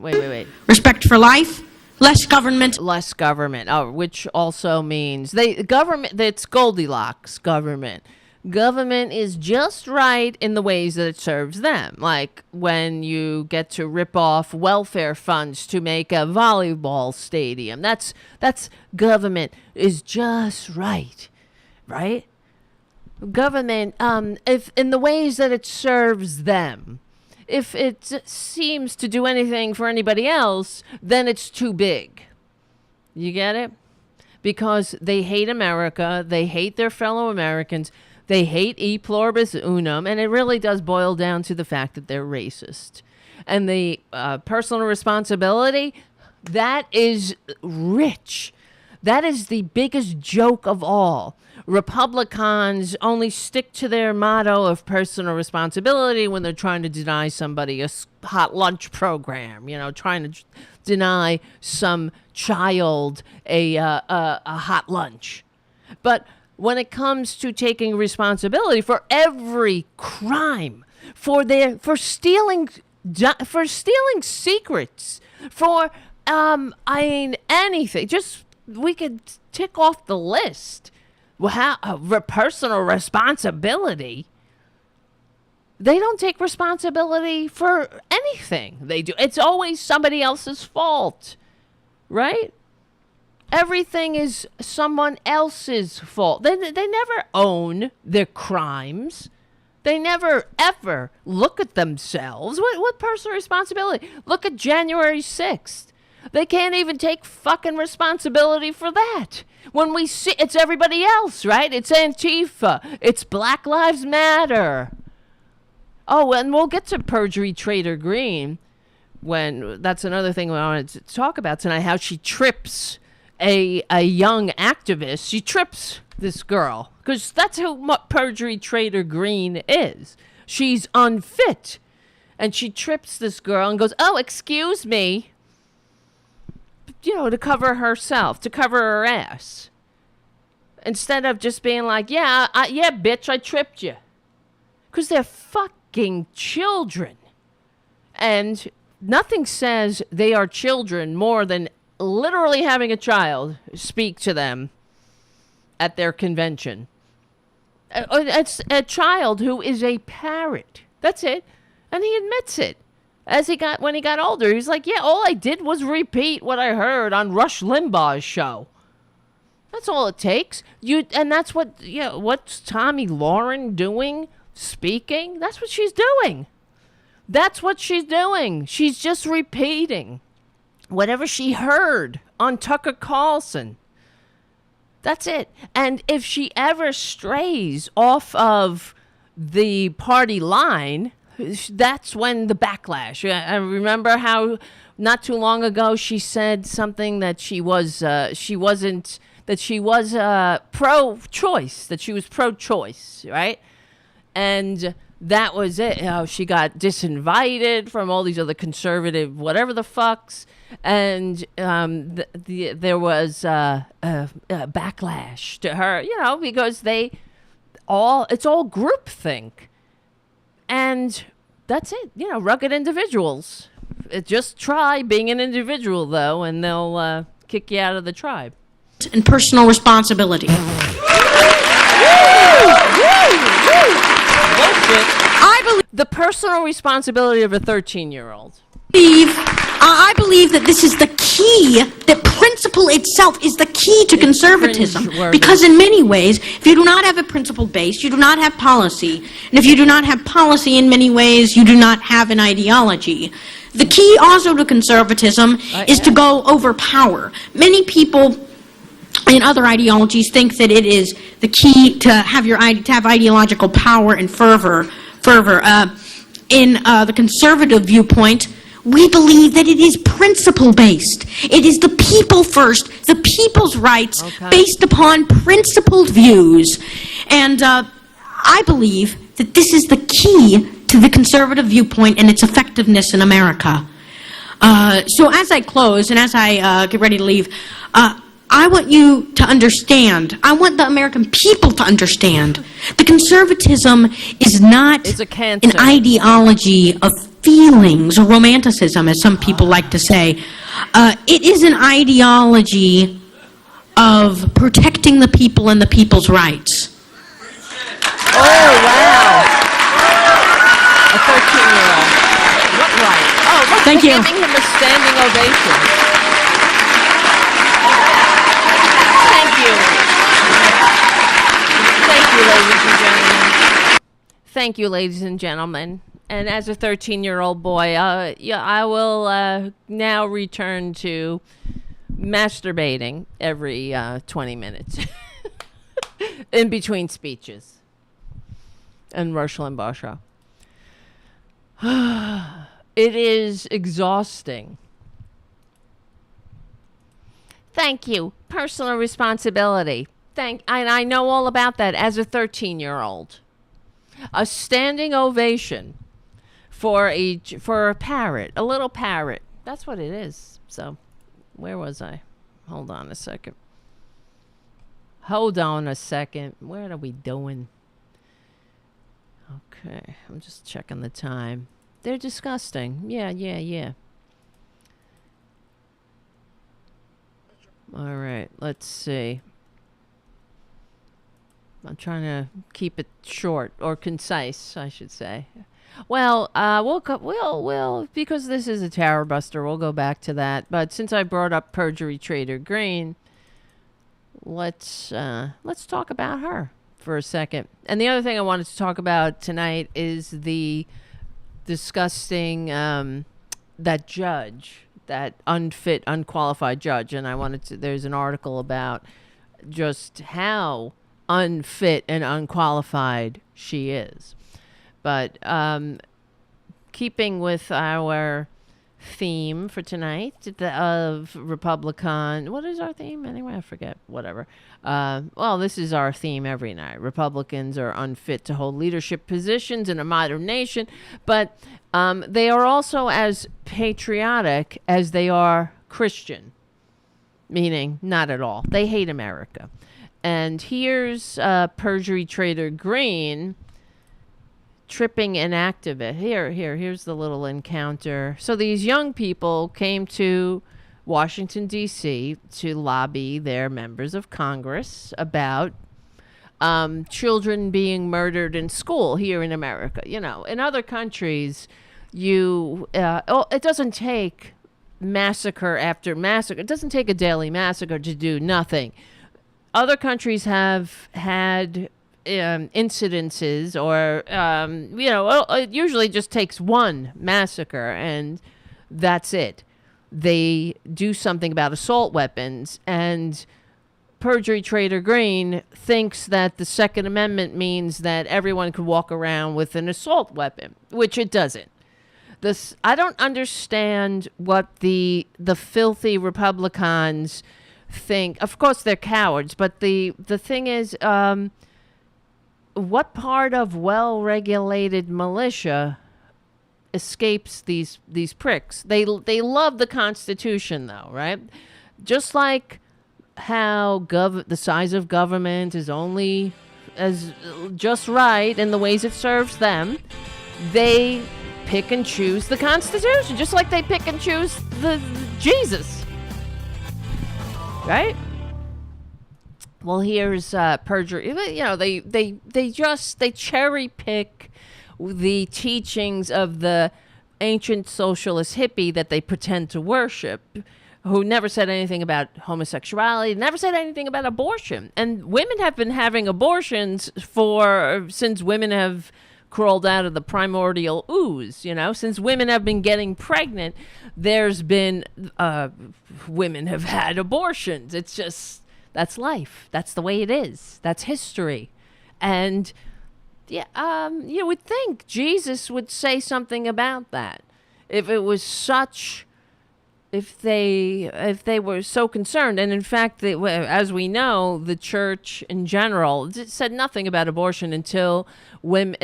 Wait. Respect for life, less government. Less government. Oh, which also means it's Goldilocks government. Government is just right in the ways that it serves them. Like when you get to rip off welfare funds to make a volleyball stadium. That's government is just right. Right? Government, if in the ways that it serves them. If it seems to do anything for anybody else, then it's too big. You get it? Because they hate America. They hate their fellow Americans. They hate e pluribus unum, and it really does boil down to the fact that they're racist. And the personal responsibility, that is rich. That is the biggest joke of all. Republicans only stick to their motto of personal responsibility when they're trying to deny somebody a hot lunch program, trying to deny some child a hot lunch. But when it comes to taking responsibility for every crime, for stealing secrets, for anything, just we could tick off the list. Personal responsibility. They don't take responsibility for anything they do. It's always somebody else's fault, right? Everything is someone else's fault. They never own their crimes. They never, ever look at themselves. What personal responsibility? Look at January 6th. They can't even take fucking responsibility for that. When we see, it's everybody else, right? It's Antifa. It's Black Lives Matter. Oh, and we'll get to Perjury Traitor Greene that's another thing we wanted to talk about tonight, how she trips a young activist. She trips this girl because that's who Perjury Traitor Greene is. She's unfit. And she trips this girl and goes, "Oh, excuse me," to cover herself, to cover her ass. Instead of just being like, yeah, bitch, I tripped you. Because they're fucking children. And nothing says they are children more than literally having a child speak to them at their convention. It's a child who is a parrot. That's it. And he admits it. When he got older, he's like, yeah, all I did was repeat what I heard on Rush Limbaugh's show. That's all it takes. And that's what's Tommy Lauren doing? Speaking? That's what she's doing. That's what she's doing. She's just repeating whatever she heard on Tucker Carlson. That's it. And if she ever strays off of the party line, that's when the backlash. I remember how not too long ago she said something that she was pro-choice, that she was pro-choice, right? And that was it. She got disinvited from all these other conservative whatever the fucks, and there was a backlash to her, because it's all groupthink. And that's it. Rugged individuals. Just try being an individual, though, and they'll kick you out of the tribe. And personal responsibility. I believe the personal responsibility of a 13-year-old. I believe that this is the key, that principle itself is the key to conservatism. Because in many ways, if you do not have a principle base, you do not have policy. And if you do not have policy, in many ways, you do not have an ideology. The key also to conservatism is to go over power. Many people in other ideologies think that it is the key to have ideological power and fervor. In the conservative viewpoint, we believe that it is principle-based. It is the people first, the people's rights, based upon principled views. And I believe that this is the key to the conservative viewpoint and its effectiveness in America. So as I close and as I get ready to leave, I want you to understand, I want the American people to understand, the conservatism is not an ideology of feelings or romanticism, as some people like to say. It is an ideology of protecting the people and the people's rights. Oh, wow. A 13-year-old. What right? Oh, look, thank you. Giving him a standing ovation. Thank you. Thank you, ladies and gentlemen. Thank you, ladies and gentlemen. And as a 13-year-old boy, I will now return to masturbating every 20 minutes in between speeches. and Rush Limbaugh show. It is exhausting. Thank you. Personal responsibility. And I know all about that as a 13-year-old. A standing ovation for a parrot, a little parrot. That's what it is. So, where was I? Hold on a second. What are we doing? Okay, I'm just checking the time. They're disgusting. Yeah. All right, let's see. I'm trying to keep it short or concise, I should say. Well, we'll because this is a Tarabuster, we'll go back to that. But since I brought up Perjury Traitor Greene, let's talk about her for a second. And the other thing I wanted to talk about tonight is the disgusting that judge, that unfit, unqualified judge. And there's an article about just how unfit and unqualified she is. But keeping with our theme for tonight of Republican, what is our theme anyway? I forget. Whatever. Well, this is our theme every night. Republicans are unfit to hold leadership positions in a modern nation, but they are also as patriotic as they are Christian, meaning not at all. They hate America. And here's Perjury Traitor Greene tripping an activist. Here's the little encounter. So these young people came to Washington, D.C. to lobby their members of Congress about children being murdered in school here in America. You know, in other countries, it doesn't take massacre after massacre. It doesn't take a daily massacre to do nothing. Other countries have had incidences or, it usually just takes one massacre and that's it. They do something about assault weapons, and Perjury Traitor Greene thinks that the Second Amendment means that everyone could walk around with an assault weapon, which it doesn't. I don't understand what the filthy Republicans think. Of course, they're cowards, but the thing is, what part of well-regulated militia escapes these pricks? They love the Constitution, though, right? Just like how the size of government is only as just right in the ways it serves them, they pick and choose the Constitution, just like they pick and choose the Jesus, right? Well, here's perjury. You know, they cherry pick the teachings of the ancient socialist hippie that they pretend to worship, who never said anything about homosexuality, never said anything about abortion. And women have been having abortions since women have crawled out of the primordial ooze, you know, since women have been getting pregnant, there's been, women have had abortions. It's just, that's life. That's the way it is. That's history. And yeah, you would think Jesus would say something about that. If it was such, if they were so concerned. And in fact, as we know, the church in general said nothing about abortion until women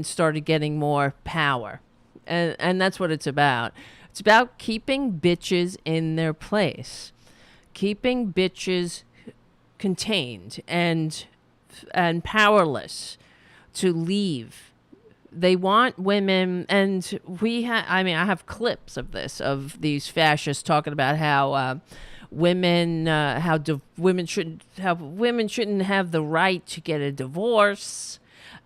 started getting more power. And that's what it's about. It's about keeping bitches in their place, keeping bitches contained and powerless to leave. They want women, and I have clips of this, of these fascists talking about how women shouldn't have the right to get a divorce,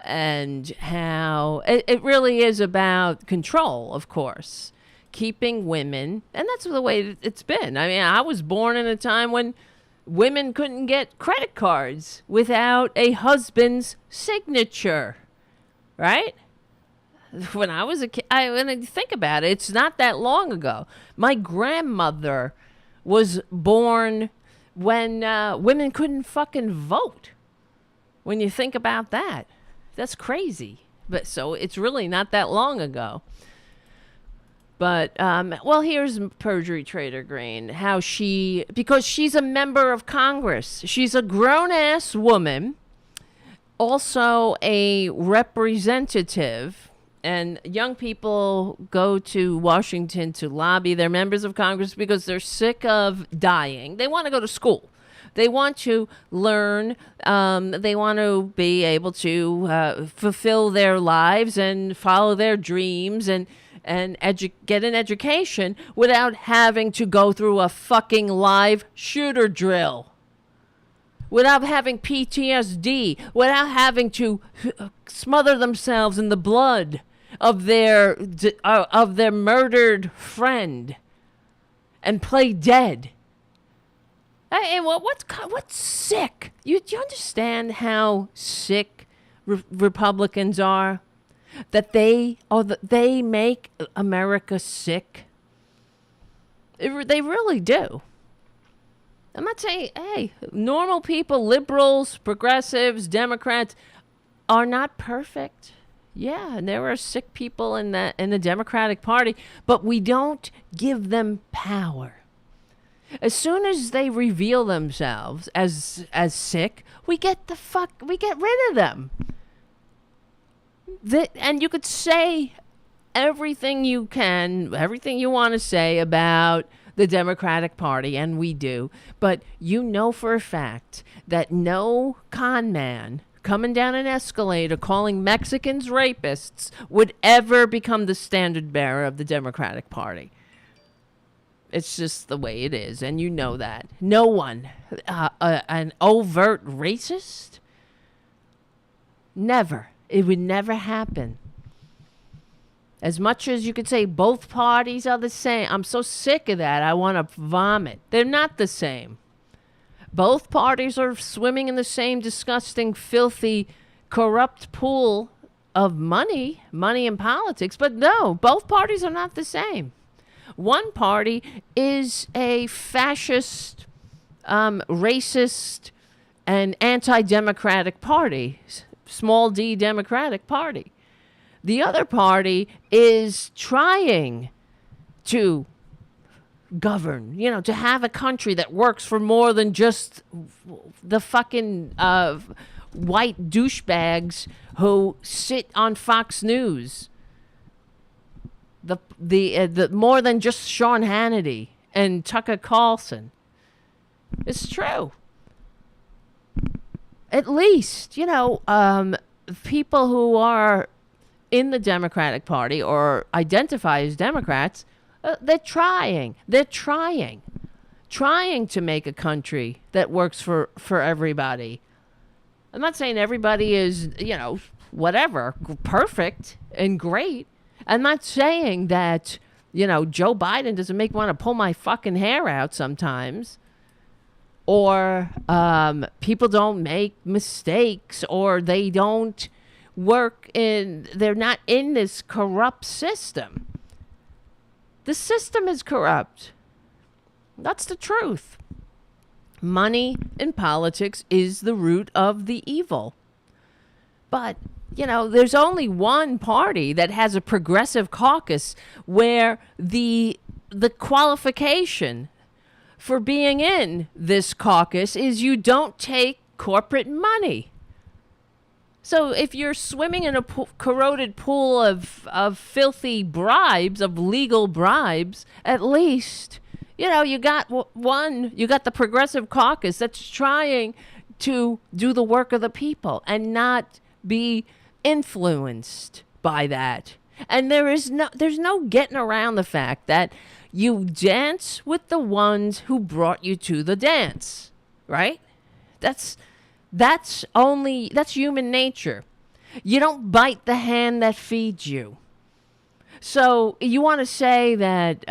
and how it really is about control, of course, keeping women, and that's the way it's been. I mean, I was born in a time when women couldn't get credit cards without a husband's signature, right? When I was a kid, when I think about it, it's not that long ago. My grandmother was born when women couldn't fucking vote. When you think about that, That's crazy. But so it's really not that long ago. But, well, here's Perjury Traitor Greene, because she's a member of Congress. She's a grown-ass woman, also a representative, and young people go to Washington to lobby their members of Congress because they're sick of dying. They want to go to school. They want to learn. They want to be able to fulfill their lives and follow their dreams and get an education without having to go through a fucking live shooter drill, without having PTSD, without having to smother themselves in the blood of their murdered friend and play dead. Hey, what's sick? Do you understand how sick Republicans are? That they make America sick. They really do. I'm not saying, hey, normal people, liberals, progressives, Democrats are not perfect. Yeah, and there are sick people in the Democratic Party, but we don't give them power. As soon as they reveal themselves as sick, we get rid of them. And you could say everything you want to say about the Democratic Party, and we do, but you know for a fact that no con man coming down an escalator calling Mexicans rapists would ever become the standard bearer of the Democratic Party. It's just the way it is, and you know that. No one. An overt racist? Never. It would never happen. As much as you could say both parties are the same, I'm so sick of that, I want to vomit. They're not the same. Both parties are swimming in the same disgusting, filthy, corrupt pool of money in politics, but no, both parties are not the same. One party is a fascist, racist, and anti-democratic party, small d Democratic Party. The other party is trying to govern, to have a country that works for more than just the fucking white douchebags who sit on Fox News. The more than just Sean Hannity and Tucker Carlson. It's true. At least, people who are in the Democratic Party or identify as Democrats, they're trying to make a country that works for everybody. I'm not saying everybody is, whatever, perfect and great. I'm not saying that, Joe Biden doesn't make me want to pull my fucking hair out sometimes. Or people don't make mistakes, or they don't they're not in this corrupt system. The system is corrupt. That's the truth. Money in politics is the root of the evil. But, there's only one party that has a progressive caucus where the qualification for being in this caucus is you don't take corporate money. So if you're swimming in a corroded pool of filthy bribes, of legal bribes, at least, you got the progressive caucus that's trying to do the work of the people and not be influenced by that. And there's no getting around the fact that you dance with the ones who brought you to the dance, right? That's human nature. You don't bite the hand that feeds you. So you want to say that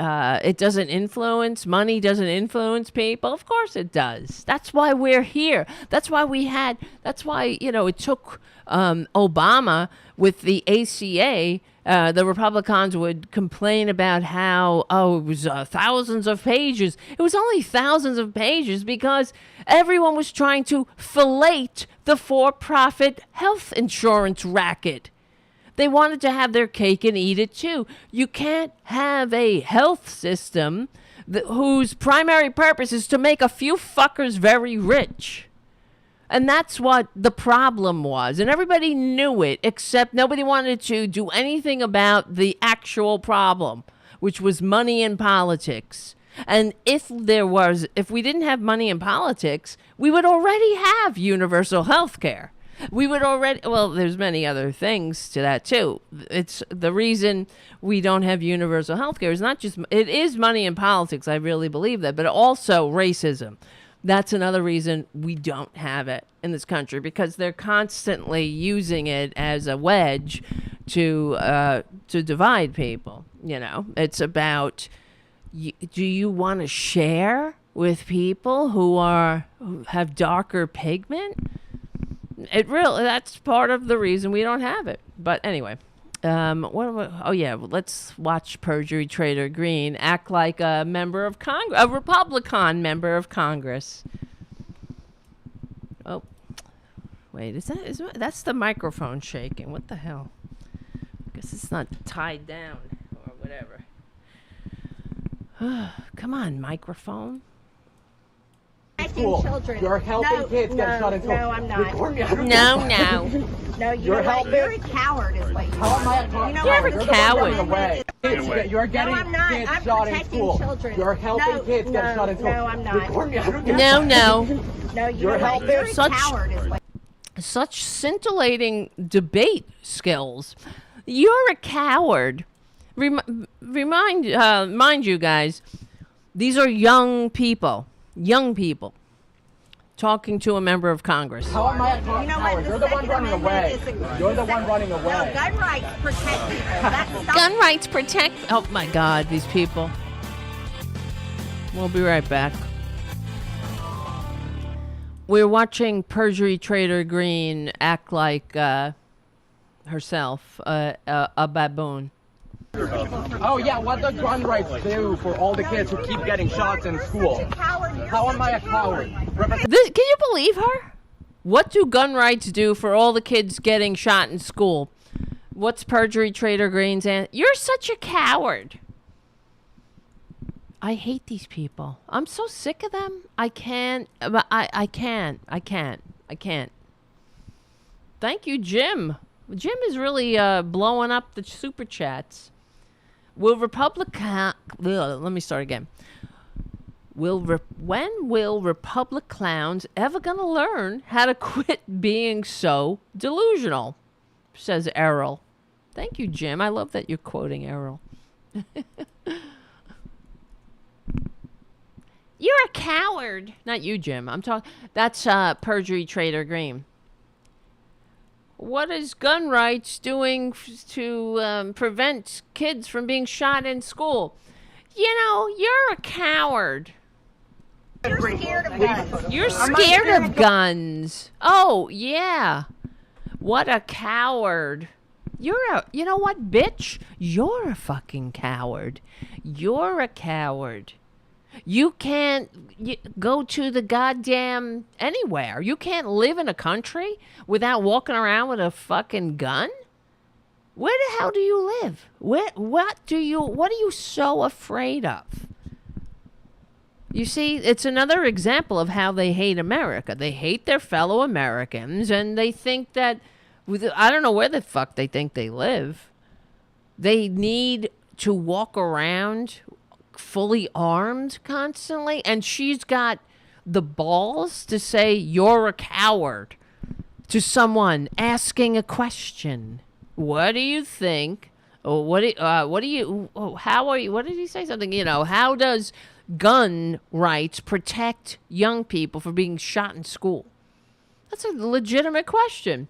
it doesn't influence, money doesn't influence people? Of course it does. That's why we're here. That's why it took Obama with the ACA the Republicans would complain about how, it was thousands of pages. It was only thousands of pages because everyone was trying to fillet the for-profit health insurance racket. They wanted to have their cake and eat it too. You can't have a health system whose primary purpose is to make a few fuckers very rich. And that's what the problem was. And everybody knew it, except nobody wanted to do anything about the actual problem, which was money in politics. And if we didn't have money in politics, we would already have universal health care. We would already, there's many other things to that too. It's the reason we don't have universal health care is not just, it is money in politics. I really believe that, but also racism. That's another reason we don't have it in this country, because they're constantly using it as a wedge to divide people. You know, it's about, do you want to share with people who have darker pigment? That's part of the reason we don't have it. But anyway, let's watch Perjury Traitor Greene act like a member of Congress, a Republican member of Congress. Oh, wait, that's the microphone shaking? What the hell? I guess it's not tied down or whatever. Come on, microphone. Children. You're helping kids get shot in school. No, I'm not. No, No, you're helping. You're a coward, is what you are. You're a coward. You're getting kids shot in school. Children. You're helping kids get shot in school. No, I'm not. No. No, you're helping. You're a coward, is what. Such scintillating debate skills. You're a coward. Mind you, guys, these are young people talking to a member of Congress. How am I a coward? You're the one running away. You're the one running away. No, gun rights protect people. Gun rights protect. Oh my God, these people. We'll be right back. We're watching Perjury Traitor Greene act like herself, a baboon. Oh yeah, what does gun rights do for all the kids who keep getting shots in school? How am I a coward? Can you believe her? What do gun rights do for all the kids getting shot in school? What's Perjury Traitor Greene's answer? You're such a coward. I hate these people. I'm so sick of them. I can't. Thank you, Jim. Jim is really blowing up the super chats. Let me start again. When will Republic clowns ever gonna learn how to quit being so delusional? Says Errol. Thank you, Jim. I love that you're quoting Errol. You're a coward. Not you, Jim. I'm talking. That's Perjury Traitor Greene. What is gun rights doing to prevent kids from being shot in school? You know, you're a coward. You're scared of guns. You're scared of guns. Oh, yeah. What a coward. You know what, bitch? You're a fucking coward. You're a coward. You can't go to the goddamn anywhere. You can't live in a country without walking around with a fucking gun? Where the hell do you live? What are you so afraid of? You see, it's another example of how they hate America. They hate their fellow Americans, and they think that, I don't know where the fuck they think they live. They need to walk around fully armed constantly, and she's got the balls to say you're a coward to someone asking a question. What do you think? What did he say? Something, how does gun rights protect young people from being shot in school? That's a legitimate question.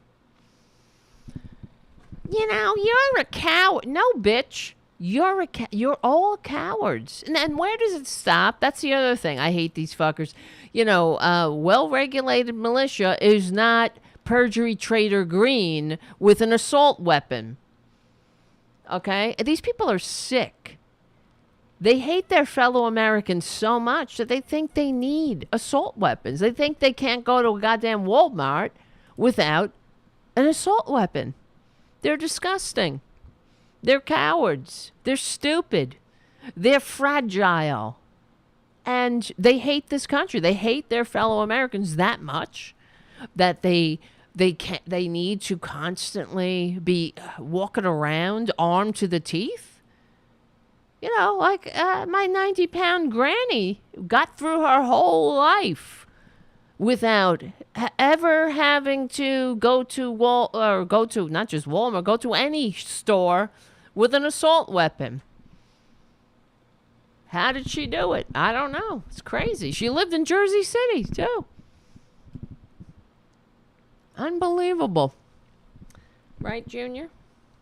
You're a coward. No, bitch. You're all cowards. And where does it stop? That's the other thing. I hate these fuckers. Well-regulated militia is not Perjury Traitor Greene with an assault weapon. Okay? These people are sick. They hate their fellow Americans so much that they think they need assault weapons. They think they can't go to a goddamn Walmart without an assault weapon. They're disgusting. They're cowards. They're stupid. They're fragile. And they hate this country. They hate their fellow Americans that much that they need to constantly be walking around armed to the teeth. You know, like my 90-pound granny got through her whole life without ever having to go to not just Walmart, go to any store with an assault weapon. How did she do it? I don't know. It's crazy. She lived in Jersey City, too. Unbelievable. Right, Junior?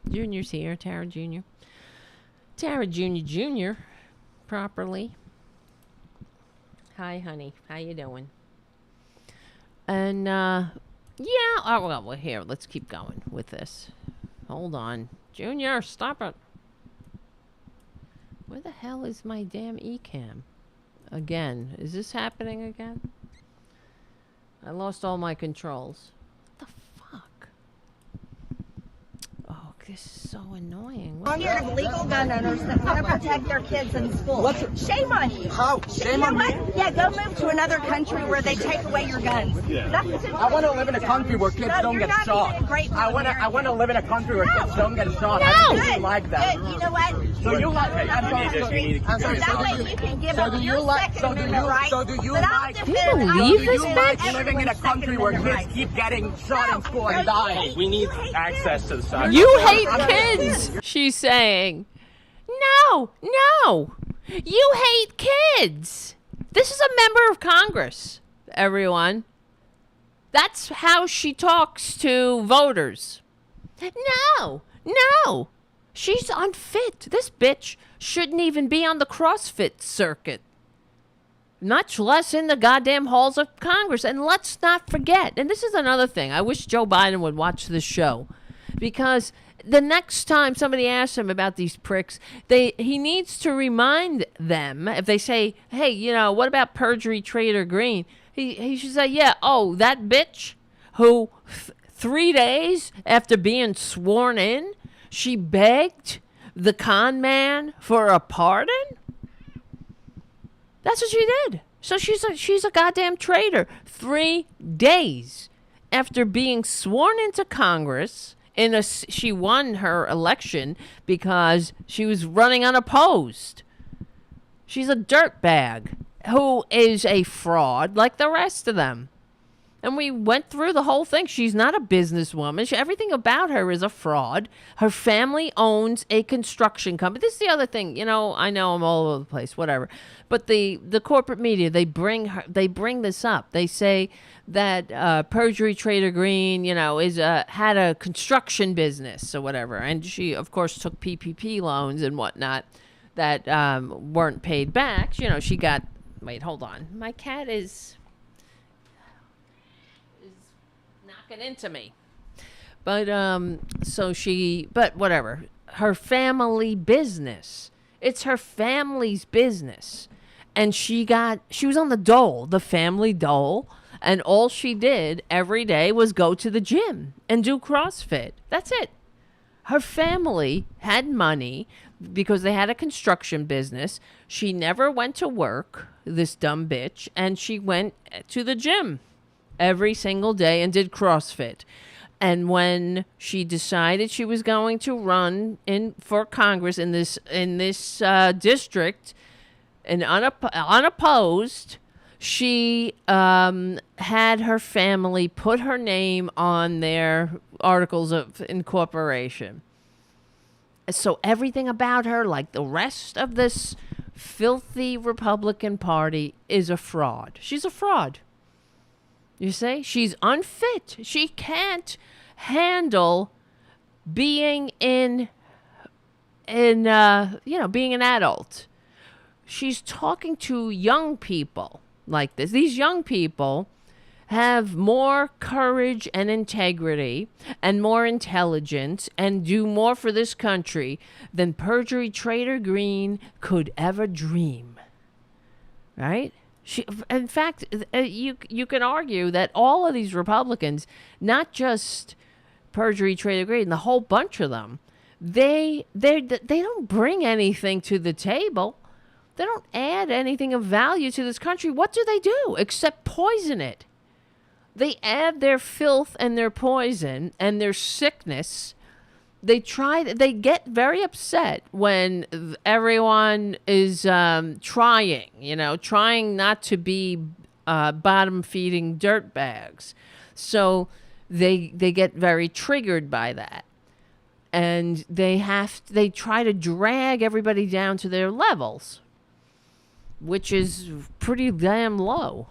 Junior's here, Tara Jr. Tara Jr. properly. Hi, honey. How you doing? And, yeah. Oh, well, here, let's keep going with this. Hold on. Junior, stop it. Where the hell is my damn eCam? Again. Is this happening again? I lost all my controls. What the fuck? Oh, this is so annoying. On here of legal gun owners that want to protect their kids in school. Shame on you. How? Shame on me? Yeah, go move to another country where they take away your guns. Yeah. I want to live in a country where kids don't get shot. I want to live in a country where kids don't get shot. No. I don't like that. Good. You know what? So you like I'm sorry. That way you can give up your Second Amendment rights. So do you like living in a country where kids keep getting shot in school and dying? We need access to the side. You hate kids, she's saying. No. You hate kids. This is a member of Congress, everyone. That's how she talks to voters. No. She's unfit. This bitch shouldn't even be on the CrossFit circuit. Much less in the goddamn halls of Congress. And let's not forget, and this is another thing, I wish Joe Biden would watch this show. Because the next time somebody asks him about these pricks, he needs to remind them, if they say, hey, you know, what about Perjury Traitor Greene? He should say, yeah, that bitch who 3 days after being sworn in, she begged the con man for a pardon? That's what she did. So she's a goddamn traitor. 3 days after being sworn into Congress, she won her election because she was running unopposed. She's a dirtbag who is a fraud like the rest of them. And we went through the whole thing. She's not a businesswoman. Everything about her is a fraud. Her family owns a construction company. This is the other thing. You know, I know I'm all over the place, whatever. But the corporate media, they bring this up. They say that Perjury Traitor Greene, you know, had a construction business or whatever. And she, of course, took PPP loans and whatnot that weren't paid back. You know, she got... Wait, hold on. My cat is knocking into me. But but whatever. Her family business. It's her family's business. And she was on the family dole, and all she did every day was go to the gym and do CrossFit. That's it. Her family had money because they had a construction business. She never went to work, this dumb bitch, and she went to the gym every single day and did CrossFit. And when she decided she was going to run for Congress in this district, and unopposed, she had her family put her name on their articles of incorporation. So everything about her, like the rest of this filthy Republican Party, is a fraud. She's a fraud. You see? She's unfit. She can't handle being being an adult. She's talking to young people like this. These young people, have more courage and integrity and more intelligence and do more for this country than Perjury Traitor Greene could ever dream. Right? In fact, you can argue that all of these Republicans, not just Perjury Traitor Greene, the whole bunch of them, they don't bring anything to the table. They don't add anything of value to this country. What do they do except poison it? They add their filth and their poison and their sickness. They get very upset when everyone is trying not to be bottom-feeding dirtbags. So they get very triggered by that. And they try to drag everybody down to their levels, which is pretty damn low.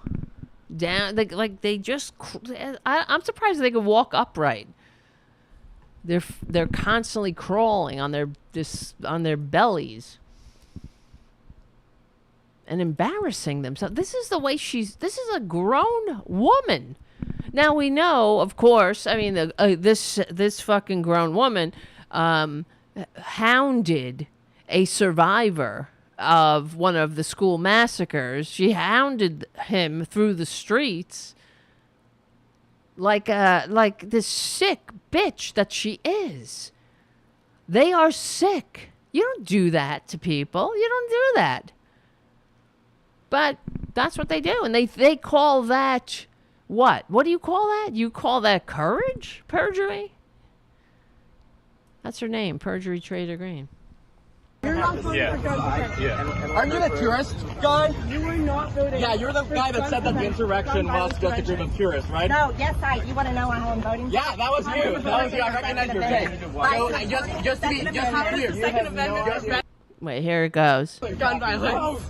I'm surprised they could walk upright. They're constantly crawling on their bellies and embarrassing themselves. This is the way this is a grown woman. Now we know, of course, I mean, this fucking grown woman hounded a survivor of one of the school massacres. She hounded him through the streets like this sick bitch that she is. They are sick. You don't do that to people. You don't do that. But that's what they do. And they call that what? What do you call that? You call that courage? Perjury? That's her name, Perjury Traitor Greene. You're not voting for guns. Yeah. Aren't you the purist guy? You were not voting. Yeah, you're the guy that said that the insurrection was just a group of purists, right? No, yes, you want to know how I'm voting? Yeah, that was you. That was you. I recognize your face. So just to be clear, the Second Amendment. Wait, here it goes. Gun violence.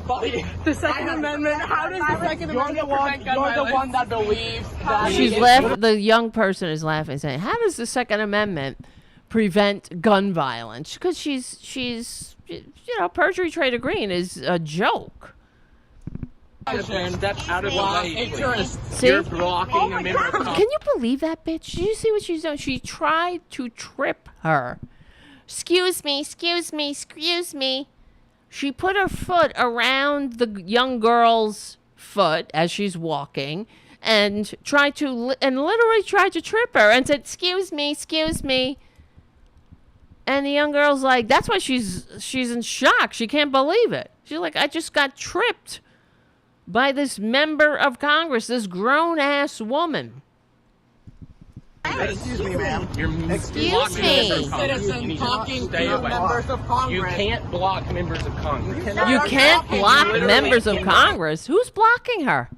The Second Amendment. How does the Second Amendment prevent gun violence? You're the one that believes that. She's laughing. The young person is laughing, saying, "How does the Second Amendment prevent gun violence?" Because she's Perjury Traitor Greene is a joke. Step out of the way. See? You're blocking a member of Congress. Can you believe that bitch? Did you see what she's doing? She tried to trip her. Excuse me. She put her foot around the young girl's foot as she's walking and literally tried to trip her and said, excuse me. And the young girl's like, that's why she's in shock. She can't believe it. She's like, I just got tripped by this member of Congress, this grown-ass woman. Excuse me, ma'am. Excuse me. Citizen talking to members of Congress. You can't block members of Congress. You can't block members of Congress. Who's blocking her?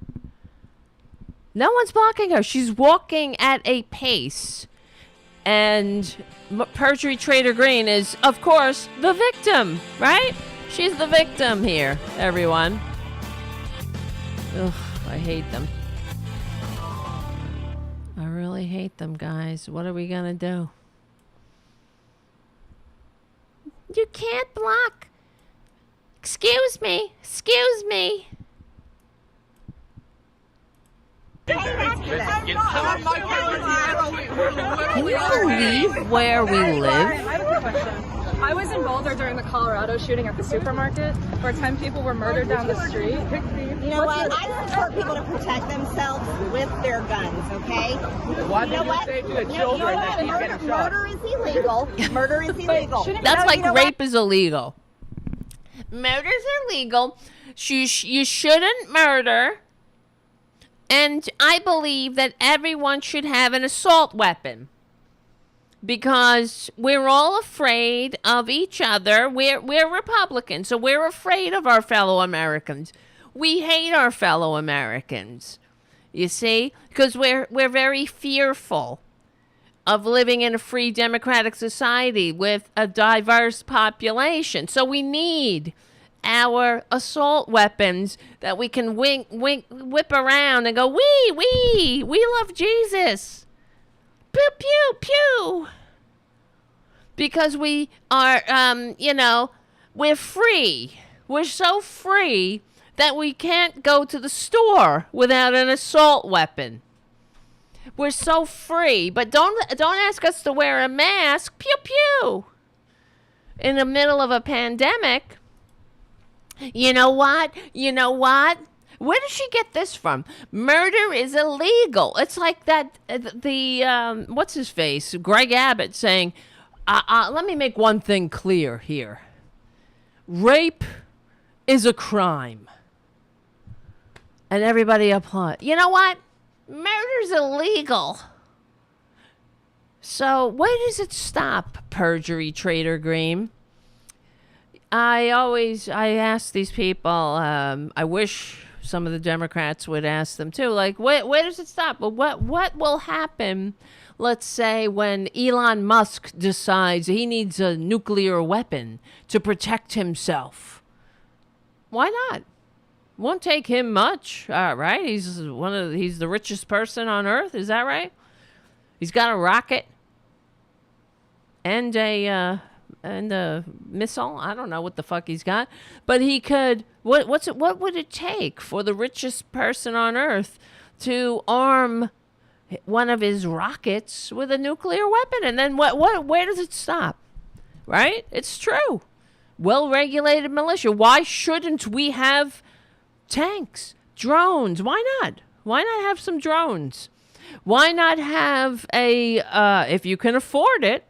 No one's blocking her. She's walking at a pace. And Perjury Traitor Greene is, of course, the victim, right? She's the victim here, everyone. Ugh, I hate them. I really hate them, guys. What are we gonna do? You can't block. Excuse me. Can you believe where we live? I have a question. I was in Boulder during the Colorado shooting at the supermarket where 10 people were murdered down the street. You know what? I support people to protect themselves with their guns, okay? What did you say to the children that keep getting shot? Murder is illegal. Murder is illegal. That's like rape is illegal. Murders are legal. You shouldn't murder. And I believe that everyone should have an assault weapon. Because we're all afraid of each other. We're Republicans, so we're afraid of our fellow Americans. We hate our fellow Americans. You see? Because we're very fearful of living in a free democratic society with a diverse population. So we need our assault weapons that we can whip around and go, we love Jesus. Pew, pew, pew. Because we are, we're free. We're so free that we can't go to the store without an assault weapon. We're so free, but don't ask us to wear a mask. Pew pew. In the middle of a pandemic. You know what? Where did she get this from? Murder is illegal. It's like that, what's his face? Greg Abbott saying, let me make one thing clear here. Rape is a crime. And everybody applaud. You know what? Murder's illegal. So where does it stop, Perjury Traitor Greene? I ask these people, I wish some of the Democrats would ask them too, like, where does it stop? But what will happen, let's say, when Elon Musk decides he needs a nuclear weapon to protect himself? Why not? Won't take him much, right? He's the richest person on Earth, is that right? He's got a rocket and a missile. I don't know what the fuck he's got, but he could. What would it take for the richest person on Earth to arm one of his rockets with a nuclear weapon? And then where does it stop? Right? It's true. Well-regulated militia. Why shouldn't we have tanks, drones? Why not? Why not have some drones? Why not have if you can afford it,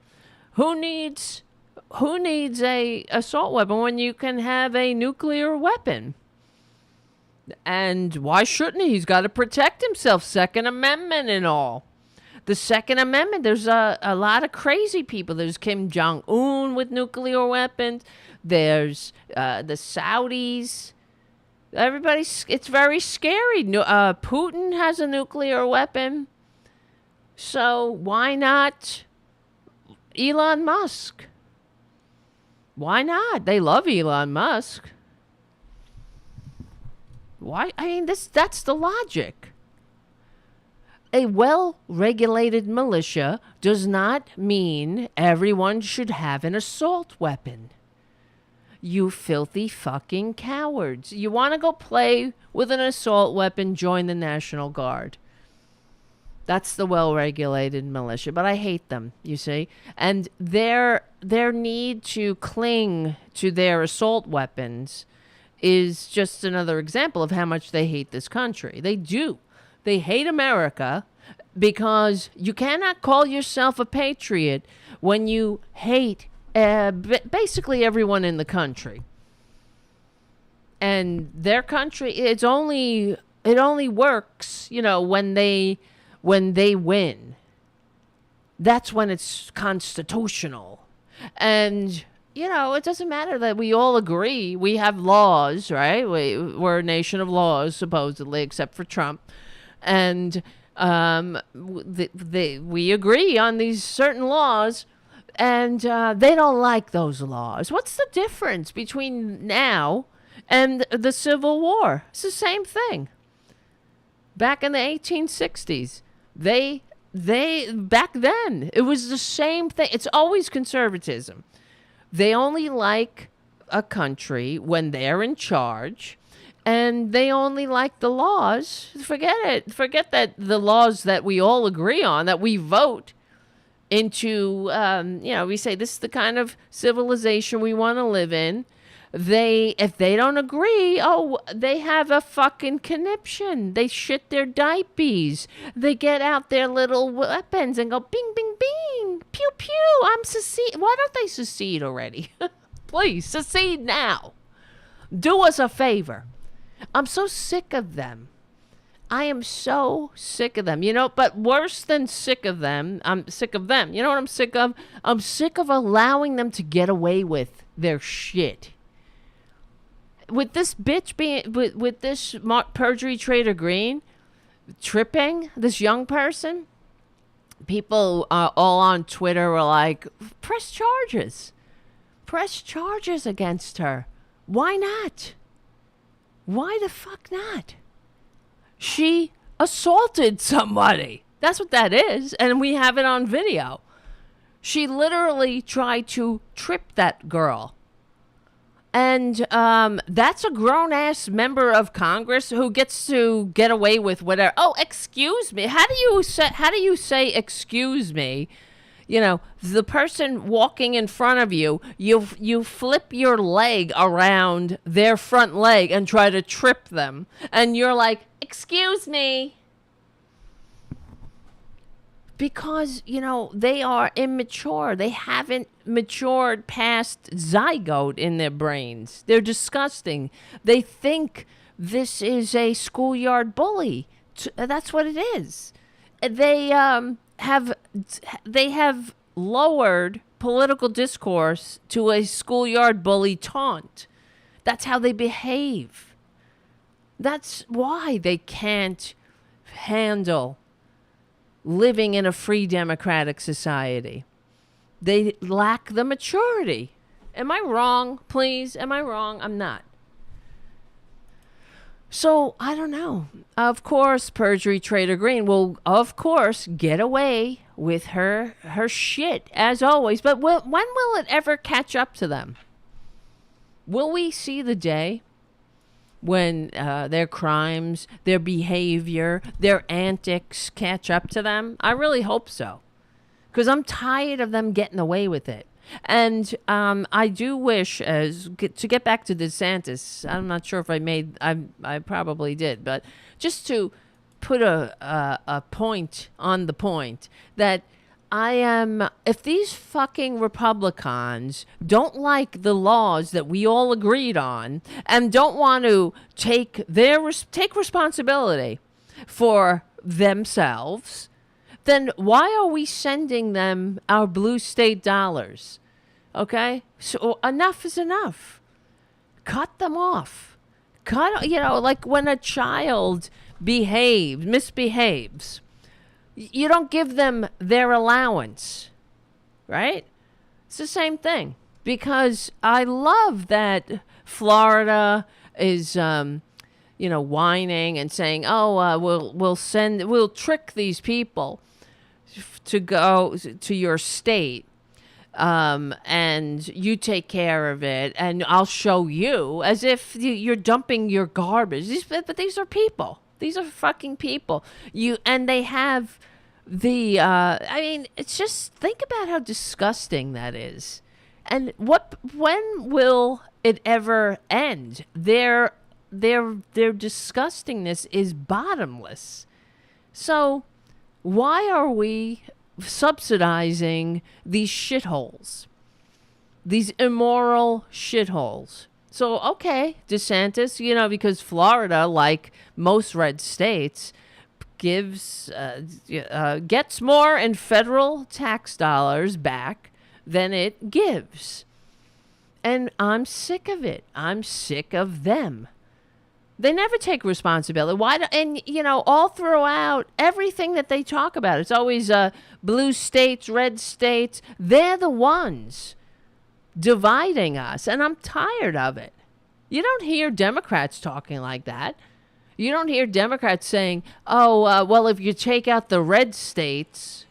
who needs a assault weapon when you can have a nuclear weapon? And why shouldn't he? He's got to protect himself. Second Amendment and all. The Second Amendment, there's a lot of crazy people. There's Kim Jong-un with nuclear weapons. There's the Saudis. It's very scary. Putin has a nuclear weapon. So why not Elon Musk? Why not? They love Elon Musk. Why? I mean, that's the logic. A well-regulated militia does not mean everyone should have an assault weapon. You filthy fucking cowards. You want to go play with an assault weapon, join the National Guard. That's the well-regulated militia, but I hate them, you see. And their need to cling to their assault weapons is just another example of how much they hate this country. They do. They hate America because you cannot call yourself a patriot when you hate basically everyone in the country. And their country, it only works, when they win. That's when it's constitutional. And, it doesn't matter that we all agree. We have laws, right? We're a nation of laws, supposedly, except for Trump. And we agree on these certain laws, and they don't like those laws. What's the difference between now and the Civil War? It's the same thing. Back in the 1860s, they back then, it was the same thing. It's always conservatism. They only like a country when they're in charge, and they only like the laws. Forget it. Forget that the laws that we all agree on, that we vote into, we say this is the kind of civilization we want to live in. If they don't agree, they have a fucking conniption. They shit their diapers. They get out their little weapons and go bing, bing, bing, pew, pew. I'm secede. Why don't they secede already? Please, secede now. Do us a favor. I'm so sick of them. I am so sick of them. But worse than sick of them, I'm sick of them. You know what I'm sick of? I'm sick of allowing them to get away with their shit. With this bitch with this Perjury Traitor Greene tripping, this young person, people all on Twitter were like, press charges against her. Why not? Why the fuck not? She assaulted somebody. That's what that is, and we have it on video. She literally tried to trip that girl. And that's a grown-ass member of Congress who gets to get away with whatever. Oh, excuse me. How do you say excuse me? You know, the person walking in front of you, you flip your leg around their front leg and try to trip them. And you're like, excuse me. Because, you know, they are immature. They haven't matured past zygote in their brains. They're disgusting. They think this is a schoolyard bully. That's what it is. They have lowered political discourse to a schoolyard bully taunt. That's how they behave. That's why they can't handle living in a free democratic society. They lack the maturity. Am I wrong? Please, am I wrong? I'm not. So, I don't know. Of course, Perjury Traitor Greene will, of course, get away with her shit, as always. But when will it ever catch up to them? Will we see the day when their crimes, their behavior, their antics catch up to them? I really hope so. Because I'm tired of them getting away with it. And I do wish, to get back to DeSantis, I'm not sure if I probably did, but just to put a point on the point that if these fucking Republicans don't like the laws that we all agreed on and don't want to take responsibility for themselves, then why are we sending them our blue state dollars? Okay? So enough is enough. Cut them off. Like when a child misbehaves, you don't give them their allowance, right? It's the same thing. Because I love that Florida is, whining and saying, we'll trick these people to go to your state, and you take care of it, and I'll show you, as if you're dumping your garbage. But these are people. These are fucking people. And they have it's just, think about how disgusting that is. And when will it ever end? Their disgustingness is bottomless. So why are we subsidizing these shitholes? These immoral shitholes. So, okay, DeSantis, because Florida, like most red states, gets more in federal tax dollars back than it gives. And I'm sick of it. I'm sick of them. They never take responsibility. All throughout everything that they talk about, it's always blue states, red states. They're the ones dividing us, and I'm tired of it. You don't hear Democrats talking like that. You don't hear Democrats saying, if you take out the red states,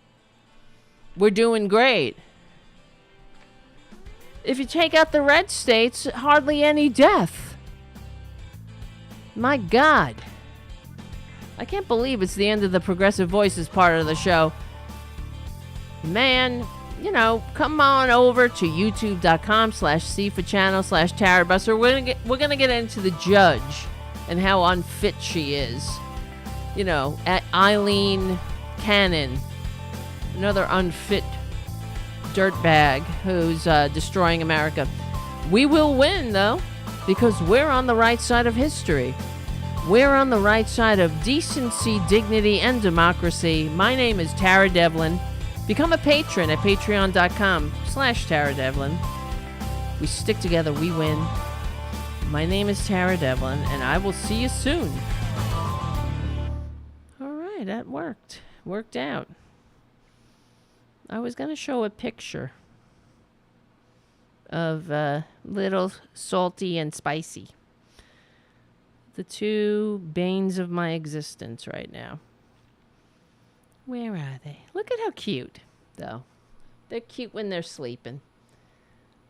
we're doing great. If you take out the red states, hardly any death. My God. I can't believe it's the end of the Progressive Voices part of the show. Man, come on over to youtube.com/C4channel/Tarabuster. We're gonna get into the judge and how unfit she is. At Aileen Cannon, another unfit dirtbag who's destroying America. We will win, though, because we're on the right side of history. We're on the right side of decency, dignity, and democracy. My name is Tara Devlin. Become a patron at patreon.com/Tara Devlin. We stick together, we win. My name is Tara Devlin, and I will see you soon. All right, that worked. Worked out. I was going to show a picture of Little Salty and Spicy. The two banes of my existence right now. Where are they? Look at how cute, though. They're cute when they're sleeping.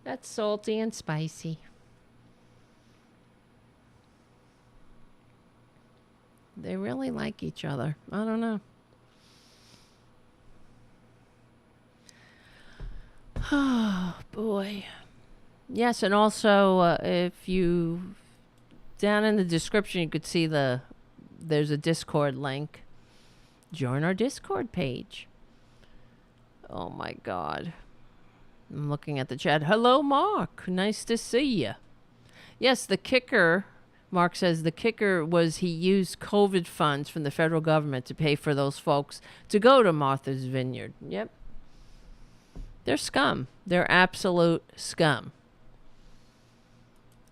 That's Salty and Spicy. They really like each other. I don't know. Oh, boy. Yes, and also, if you... Down in the description, you could see there's a Discord link. Join our Discord page. Oh, my God. I'm looking at the chat. Hello, Mark. Nice to see you. Yes, the kicker... Mark says the kicker was he used COVID funds from the federal government to pay for those folks to go to Martha's Vineyard. Yep. They're scum. They're absolute scum.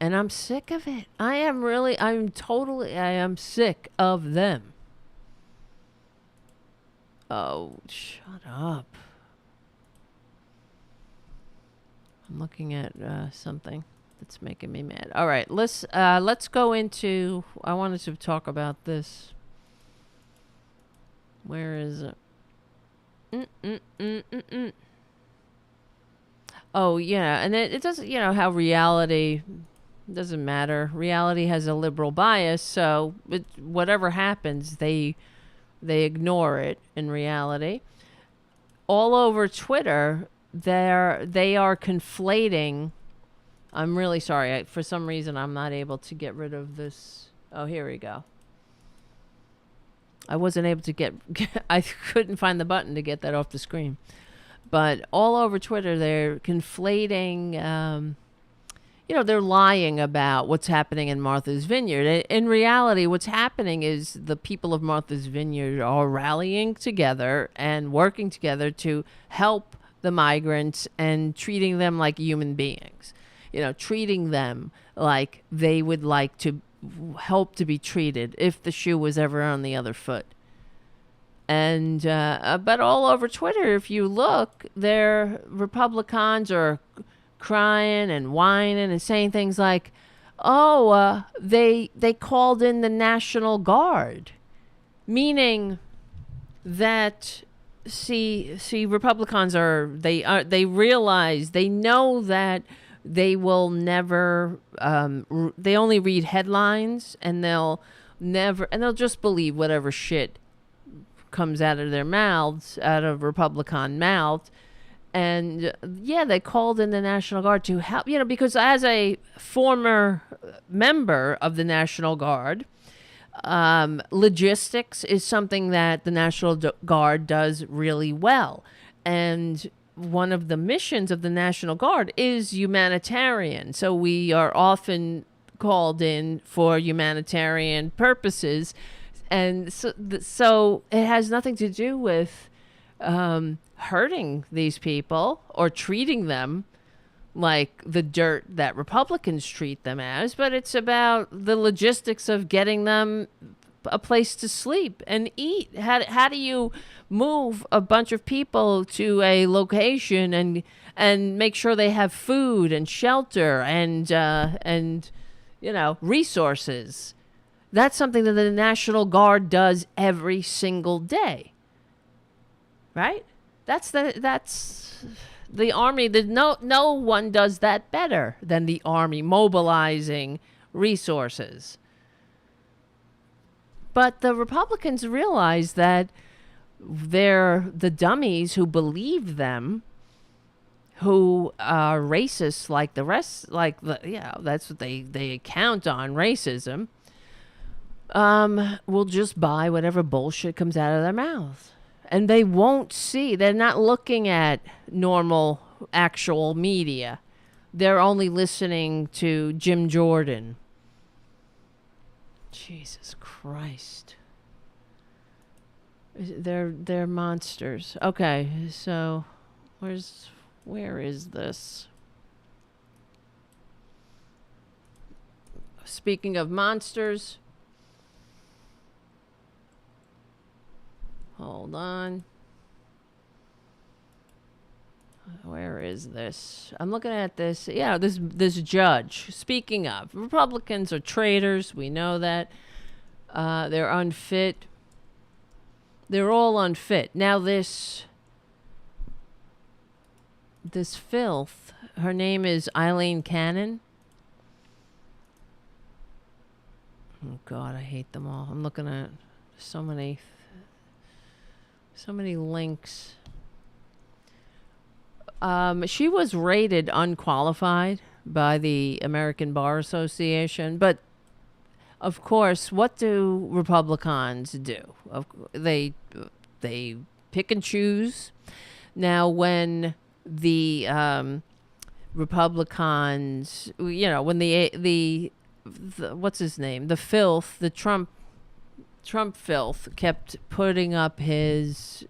And I'm sick of it. I am sick of them. Oh, shut up. I'm looking at something that's making me mad. All right, let's go into... I wanted to talk about this. Where is it? Oh, yeah, and it doesn't... You know, how reality... doesn't matter. Reality has a liberal bias, so whatever happens, they ignore it in reality. All over Twitter, they are conflating... I'm really sorry. For some reason, I'm not able to get rid of this. Oh, here we go. I wasn't able to I couldn't find the button to get that off the screen. But all over Twitter, they're conflating, they're lying about what's happening in Martha's Vineyard. In reality, what's happening is the people of Martha's Vineyard are rallying together and working together to help the migrants and treating them like human beings. Treating them like they would like to help to be treated if the shoe was ever on the other foot. And, but all over Twitter, if you look, Republicans are crying and whining and saying things like, they called in the National Guard. Meaning that, Republicans they realize, they know that they will never, they only read headlines and they'll just believe whatever shit comes out of their mouths, out of Republican mouths. And yeah, they called in the National Guard to help, because as a former member of the National Guard, logistics is something that the National Guard does really well. And one of the missions of the National Guard is humanitarian. So we are often called in for humanitarian purposes. And so it has nothing to do with hurting these people or treating them like the dirt that Republicans treat them as, but it's about the logistics of getting them a place to sleep and eat. How do you move a bunch of people to a location and make sure they have food and shelter and resources? That's something that the National Guard does every single day, right? That's the Army. No one does that better than the Army, mobilizing resources. But the Republicans realize that they're the dummies who believe them, who are racist like the rest, that's what they count on, racism, will just buy whatever bullshit comes out of their mouths. And they won't see, they're not looking at normal, actual media. They're only listening to Jim Jordan. Jesus Christ. They're monsters. Okay, so where is this? Speaking of monsters, hold on. Where is this? I'm looking at this. Yeah, this judge. Speaking of, Republicans are traitors. We know that. They're unfit. They're all unfit. Now this filth, her name is Aileen Cannon. Oh God, I hate them all. I'm looking at so many links. She was rated unqualified by the American Bar Association, but of course, what do Republicans do? They pick and choose. Now, when the Republicans, when the what's his name, the filth, the Trump filth kept putting up his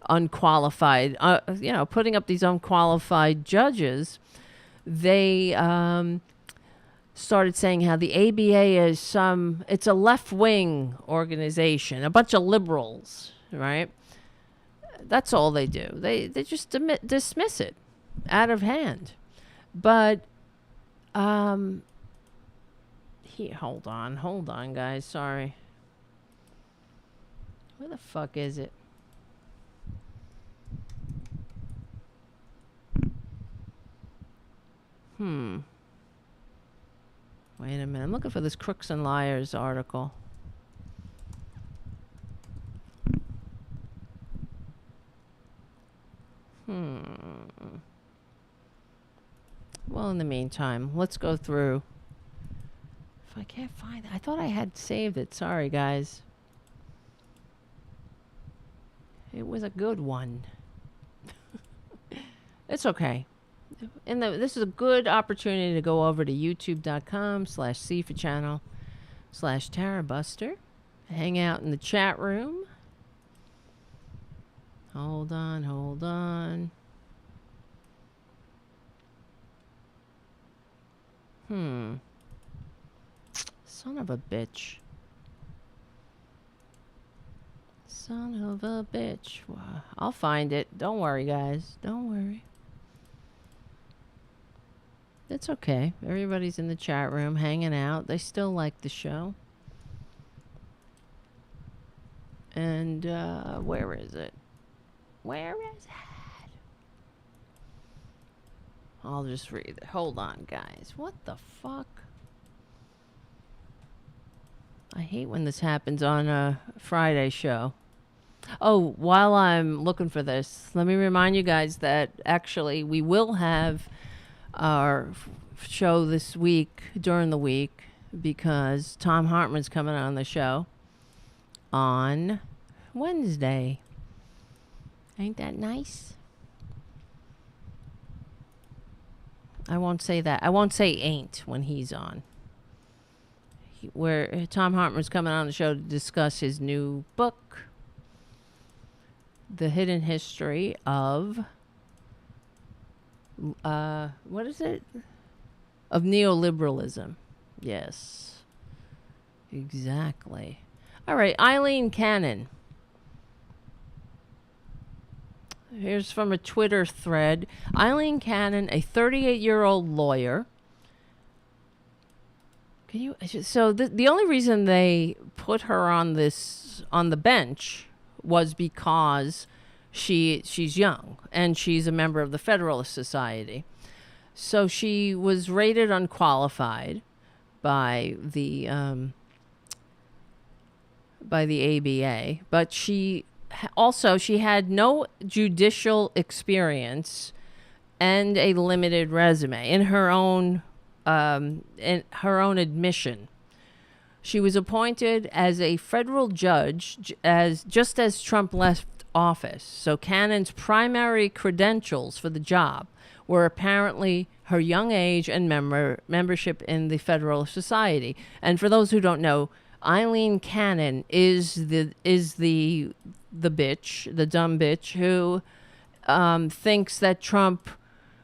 unqualified, putting up these unqualified judges, they started saying how the ABA is it's a left-wing organization, a bunch of liberals, right? That's all they do. They just dismiss it out of hand. But here, hold on, guys. Sorry. Where the fuck is it? Wait a minute. I'm looking for this Crooks and Liars article. Well, in the meantime, let's go through. If I can't find it, I thought I had saved it. Sorry, guys. It was a good one. It's okay. This is a good opportunity to go over to youtube.com/C4channel/Tarabuster. Hang out in the chat room. Hold on. Son of a bitch. Well, I'll find it. Don't worry, guys. Don't worry. It's okay. Everybody's in the chat room hanging out. They still like the show. And where is it? I'll just read it. Hold on, guys. What the fuck? I hate when this happens on a Friday show. Oh, while I'm looking for this, let me remind you guys that actually we will have our show this week during the week because Tom Hartman's coming on the show on Wednesday. Ain't that nice? I won't say that. I won't say ain't when he's on. Where Tom Hartman's coming on the show to discuss his new book, The Hidden History of what is it? Of neoliberalism. Yes. Exactly. All right, Aileen Cannon. Here's from a Twitter thread. Aileen Cannon, a 38-year-old lawyer. So the only reason they put her on the bench was because she's young and she's a member of the Federalist Society. So she was rated unqualified by the ABA, but she had no judicial experience and a limited resume in her own admission. She was appointed as a federal judge just as Trump left office. So Cannon's primary credentials for the job were apparently her young age and membership in the Federalist Society. And for those who don't know, Aileen Cannon is the bitch, the dumb bitch who thinks that Trump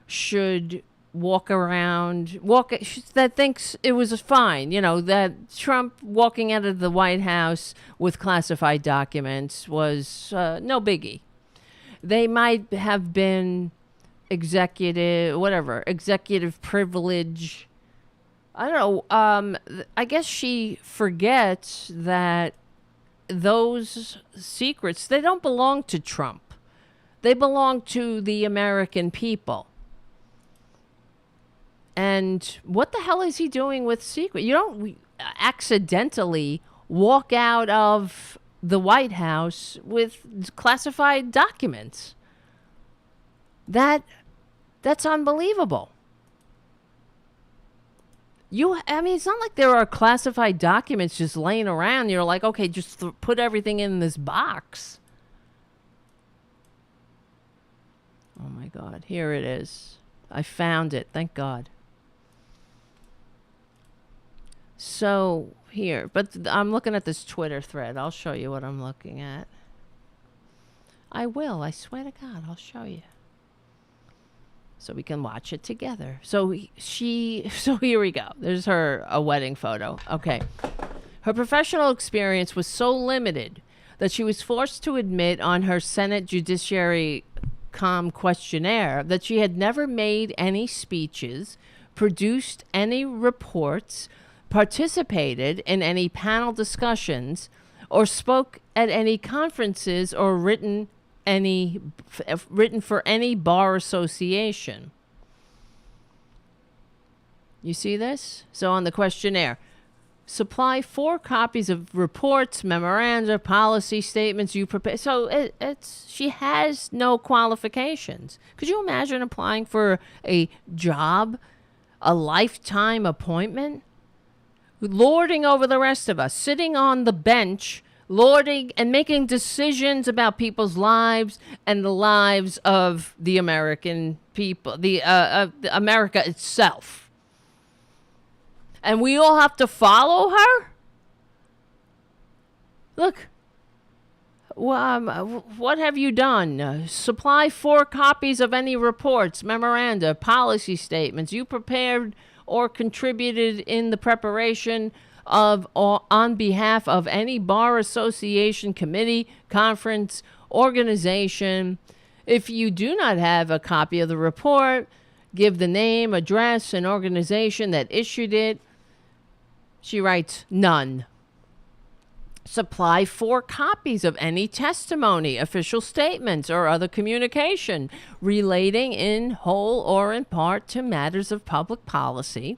should that thinks it was fine, that Trump walking out of the White House with classified documents was no biggie. They might have been executive privilege. I don't know. I guess she forgets that those secrets, they don't belong to Trump. They belong to the American people. And what the hell is he doing with secret? accidentally walk out of the White House with classified documents. That's unbelievable. I mean, it's not like there are classified documents just laying around. You're like, okay, just put everything in this box. Oh my God, here it is. I found it, thank God. So, here, but I'm looking at this Twitter thread. I'll show you what I'm looking at. I will, I swear to God, I'll show you. So we can watch it together. So here we go. There's a wedding photo. Okay. Her professional experience was so limited that she was forced to admit on her Senate Judiciary questionnaire that she had never made any speeches, produced any reports, participated in any panel discussions, or spoke at any conferences or written for any bar association. You see this? So on the questionnaire, supply 4 copies of reports, memoranda, policy statements you prepare. So she has no qualifications. Could you imagine applying for a job, a lifetime appointment? Lording over the rest of us, sitting on the bench, lording and making decisions about people's lives and the lives of the American people, the America itself. And we all have to follow her? Look, what have you done? Supply 4 copies of any reports, memoranda, policy statements you prepared or contributed in the preparation of or on behalf of any bar association, committee, conference, organization. If you do not have a copy of the report, give the name, address, and organization that issued it. She writes, none. Supply 4 copies of any testimony, official statements, or other communication relating in whole or in part to matters of public policy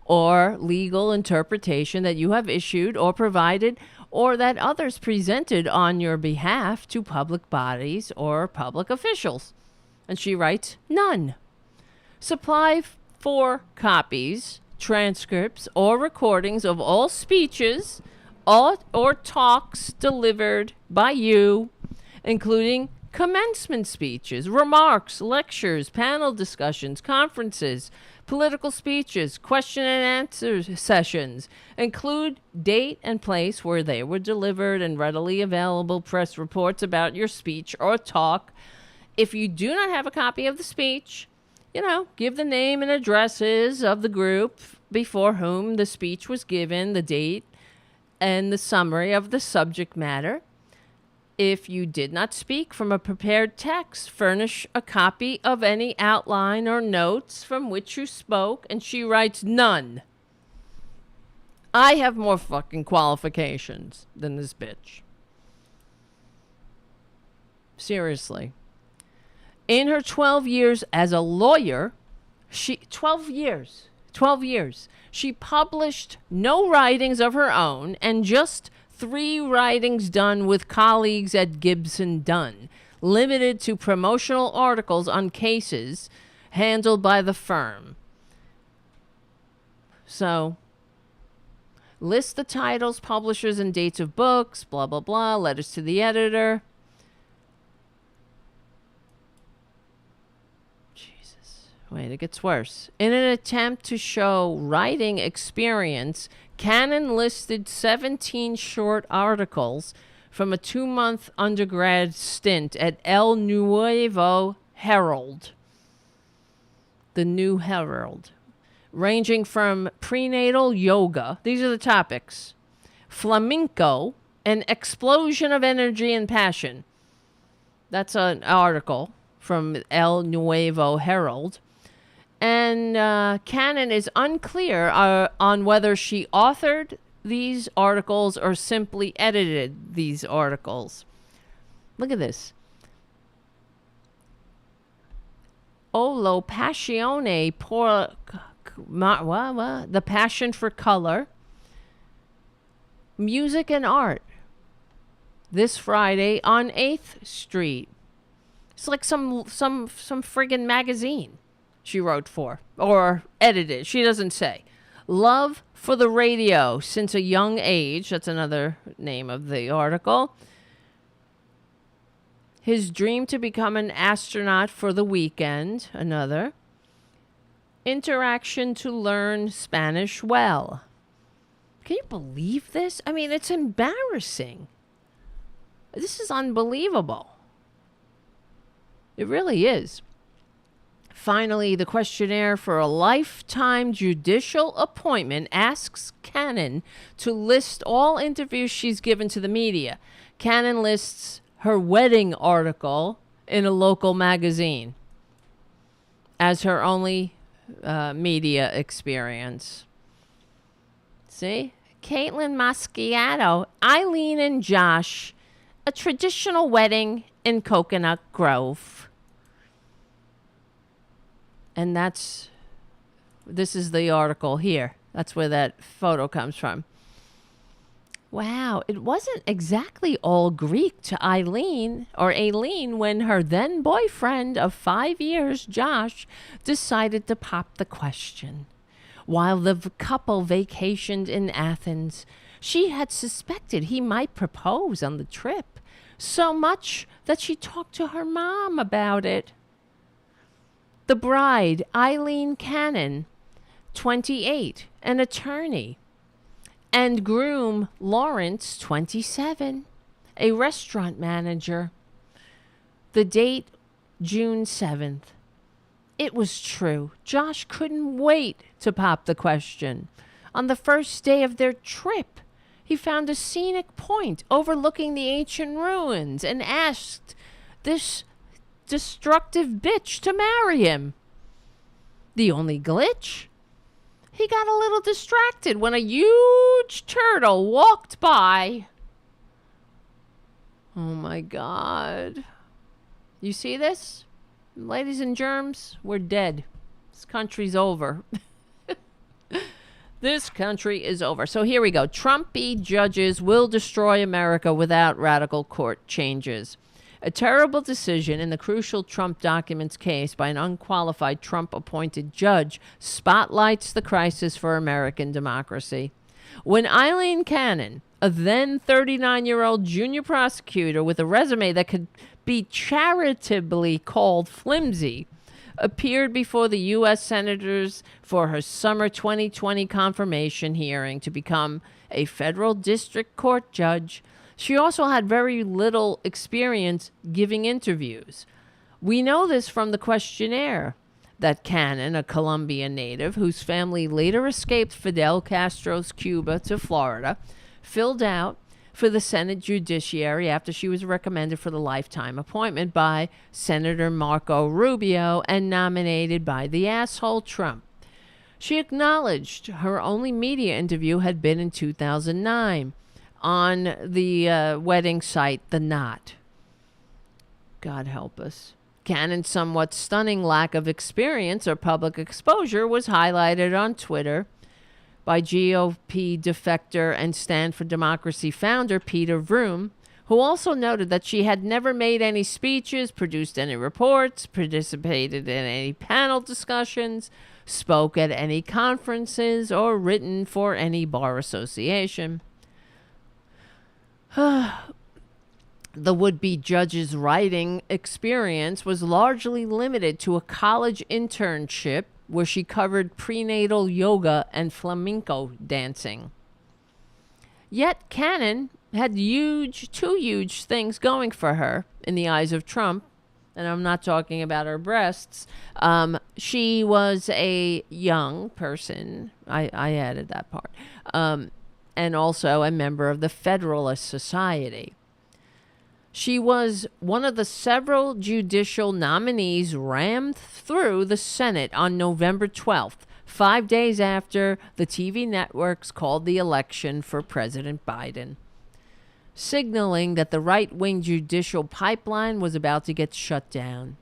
or legal interpretation that you have issued or provided or that others presented on your behalf to public bodies or public officials. And she writes, none. Supply 4 copies, transcripts, or recordings of all speeches or talks delivered by you, including commencement speeches, remarks, lectures, panel discussions, conferences, political speeches, question and answer sessions. Include date and place where they were delivered and readily available press reports about your speech or talk. If you do not have a copy of the speech, give the name and addresses of the group before whom the speech was given, the date, and the summary of the subject matter. If you did not speak from a prepared text, furnish a copy of any outline or notes from which you spoke. And she writes, none. I have more fucking qualifications than this bitch. Seriously. In her 12 years as a lawyer, 12 years, she published no writings of her own and just 3 writings done with colleagues at Gibson Dunn, limited to promotional articles on cases handled by the firm. So, list the titles, publishers, and dates of books, blah, blah, blah, letters to the editor. Wait, it gets worse. In an attempt to show writing experience, Cannon listed 17 short articles from a 2-month undergrad stint at El Nuevo Herald, the New Herald, ranging from prenatal yoga, these are the topics, flamenco, an explosion of energy and passion. That's an article from El Nuevo Herald. And Cannon is unclear on whether she authored these articles or simply edited these articles. Look at this. O lo passione por... the passion for color. Music and art. This Friday on 8th Street. It's like some friggin' magazine she wrote for or edited. She doesn't say. Love for the radio since a young age. That's another name of the article. His dream to become an astronaut for the weekend. Another. Interaction to learn Spanish well. Can you believe this? I mean, it's embarrassing. This is unbelievable. It really is. Finally, the questionnaire for a lifetime judicial appointment asks Cannon to list all interviews she's given to the media. Cannon lists her wedding article in a local magazine as her only media experience. See? Caitlin Moschiato, Aileen and Josh, a traditional wedding in Coconut Grove. And this is the article here. That's where that photo comes from. Wow, it wasn't exactly all Greek to Aileen when her then boyfriend of 5 years, Josh, decided to pop the question. While the couple vacationed in Athens, she had suspected he might propose on the trip, so much that she talked to her mom about it. The bride, Aileen Cannon, 28, an attorney, and groom, Lawrence, 27, a restaurant manager. The date, June 7th. It was true. Josh couldn't wait to pop the question. On the first day of their trip, he found a scenic point overlooking the ancient ruins and asked this destructive bitch to marry him. The only glitch? He got a little distracted when a huge turtle walked by. Oh my God. You see this? Ladies and germs, we're dead. This country's over. This country is over. So here we go. Trumpy judges will destroy America without radical court changes. A terrible decision in the crucial Trump documents case by an unqualified Trump-appointed judge spotlights the crisis for American democracy. When Aileen Cannon, a then 39-year-old junior prosecutor with a resume that could be charitably called flimsy, appeared before the U.S. senators for her summer 2020 confirmation hearing to become a federal district court judge, she also had very little experience giving interviews. We know this from the questionnaire that Cannon, a Colombian native whose family later escaped Fidel Castro's Cuba to Florida, filled out for the Senate Judiciary after she was recommended for the lifetime appointment by Senator Marco Rubio and nominated by the asshole Trump. She acknowledged her only media interview had been in 2009 on the wedding site, The Knot. God help us. Cannon's somewhat stunning lack of experience or public exposure was highlighted on Twitter by GOP defector and Stand for Democracy founder Peter Vroom, who also noted that she had never made any speeches, produced any reports, participated in any panel discussions, spoke at any conferences, or written for any bar association. The would-be judge's writing experience was largely limited to a college internship where she covered prenatal yoga and flamenco dancing. Yet Cannon had two huge things going for her in the eyes of Trump, and I'm not talking about her breasts. She was a young person. I added that part. And also a member of the Federalist Society. She was one of the several judicial nominees rammed through the Senate on November 12th, 5 days after the TV networks called the election for President Biden, signaling that the right-wing judicial pipeline was about to get shut down.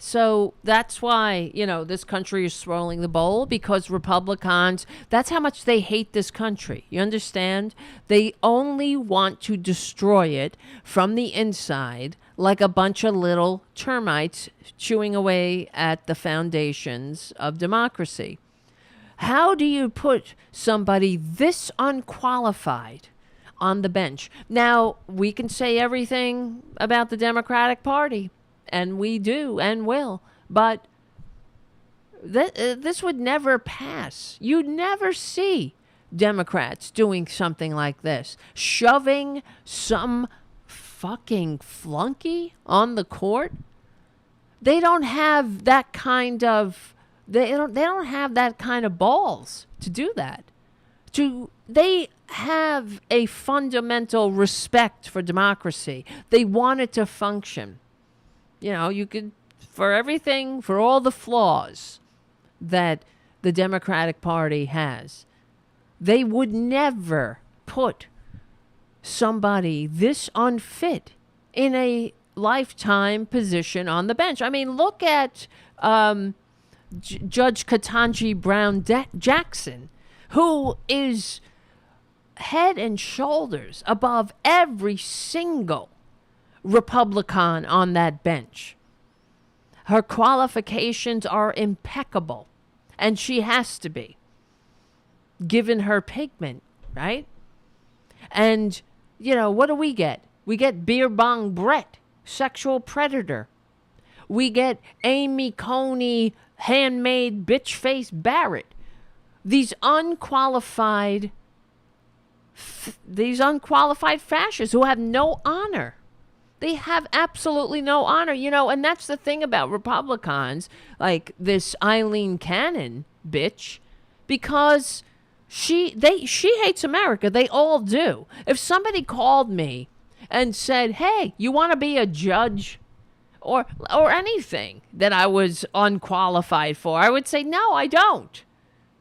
So that's why, this country is swirling the bowl, because Republicans, that's how much they hate this country. You understand? They only want to destroy it from the inside, like a bunch of little termites chewing away at the foundations of democracy. How do you put somebody this unqualified on the bench? Now, we can say everything about the Democratic Party, and we do and will, but this would never pass. You'd never see Democrats doing something like this, shoving some fucking flunky on the court. They don't have that kind of they don't have that kind of balls to do that. They have a fundamental respect for democracy. They want it to function. You could, for everything, for all the flaws that the Democratic Party has, they would never put somebody this unfit in a lifetime position on the bench. I mean, look at Judge Ketanji Brown Jackson, who is head and shoulders above every single Republican on that bench. Her qualifications are impeccable, and she has to be, given her pigment, right? And, what do we get? We get Beer Bong Brett, sexual predator. We get Amy Coney, handmade bitch face Barrett. These unqualified fascists who have no honor. They have absolutely no honor, and that's the thing about Republicans, like this Aileen Cannon bitch, because she hates America. They all do. If somebody called me and said, "Hey, you want to be a judge?" or anything that I was unqualified for, I would say, "No, I don't."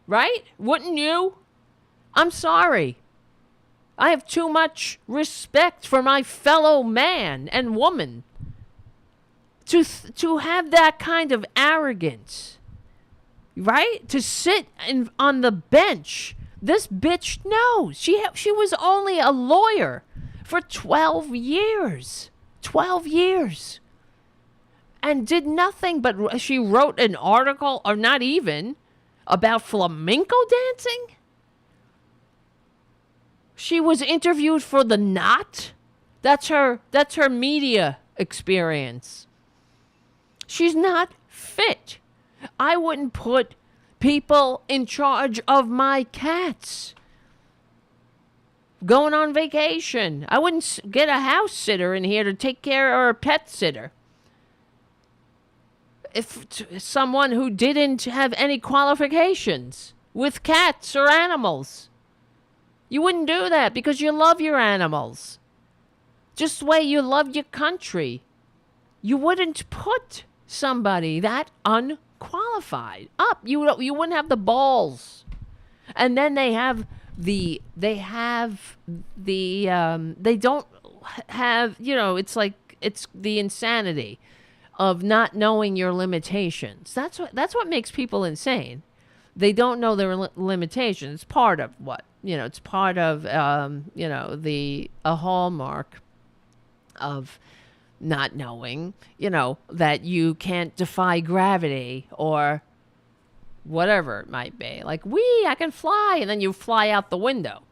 Right? Wouldn't you? I'm sorry. I have too much respect for my fellow man and woman to have that kind of arrogance, right? To sit on the bench. This bitch knows. She was only a lawyer for 12 years. 12 years. And did nothing but she wrote an article, or not even, about flamenco dancing. She was interviewed for The Knot. That's her media experience. She's not fit. I wouldn't put people in charge of my cats going on vacation. I wouldn't get a house sitter in here to take care of, or a pet sitter. If someone who didn't have any qualifications with cats or animals. You wouldn't do that because you love your animals. Just the way you love your country. You wouldn't put somebody that unqualified up. You wouldn't have the balls. And then they don't have, it's the insanity of not knowing your limitations. That's what makes people insane. They don't know their limitations. It's part of what? It's part of, a hallmark of not knowing, that you can't defy gravity or whatever it might be. Like, I can fly, and then you fly out the window.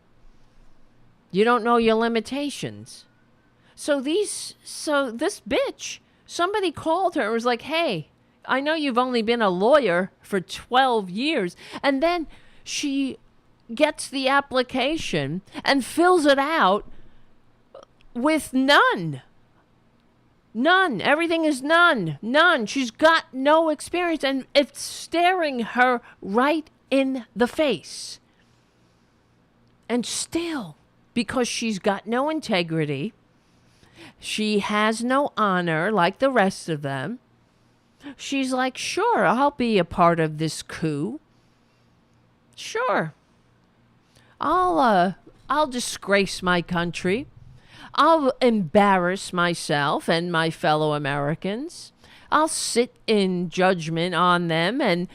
You don't know your limitations. So this bitch, somebody called her and was like, "Hey, I know you've only been a lawyer for 12 years. And then she gets the application and fills it out with none. None. Everything is none. None. She's got no experience, and it's staring her right in the face. And still, because she's got no integrity, she has no honor like the rest of them, she's like, "Sure, I'll be a part of this coup. Sure. I'll disgrace my country. I'll embarrass myself and my fellow Americans. I'll sit in judgment on them and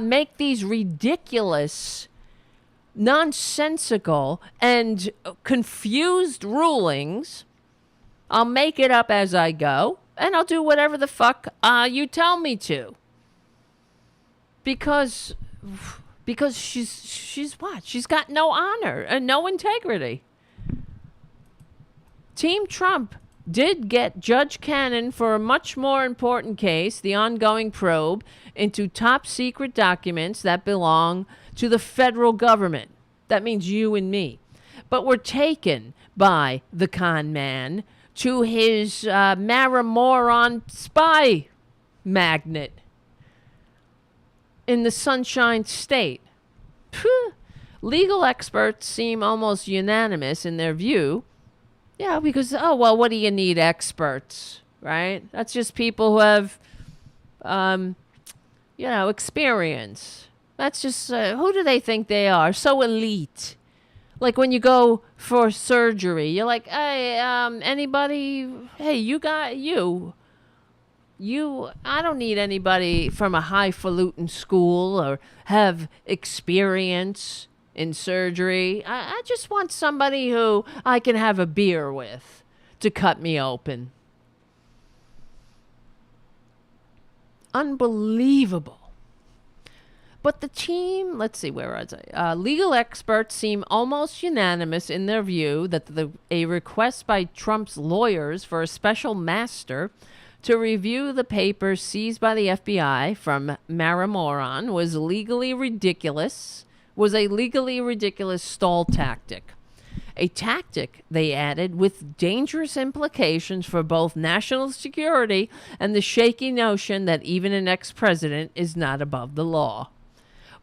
make these ridiculous, nonsensical, and confused rulings. I'll make it up as I go, and I'll do whatever the fuck you tell me to. Because she's what? She's got no honor and no integrity. Team Trump did get Judge Cannon for a much more important case, the ongoing probe into top secret documents that belong to the federal government. That means you and me. But were taken by the con man to his Maramoron spy magnet in the Sunshine State. Legal experts seem almost unanimous in their view. Yeah, because, oh, well, what do you need experts, right? That's just people who have, experience. That's just, who do they think they are? So elite. Like when you go for surgery, you're like, hey, anybody, hey, I don't need anybody from a highfalutin school or have experience in surgery. I just want somebody who I can have a beer with to cut me open. Unbelievable. But the team, let's see, where was I? Legal experts seem almost unanimous in their view that a request by Trump's lawyers for a special master to review the papers seized by the FBI from Maramoron was a legally ridiculous stall tactic. A tactic, they added, with dangerous implications for both national security and the shaky notion that even an ex-president is not above the law.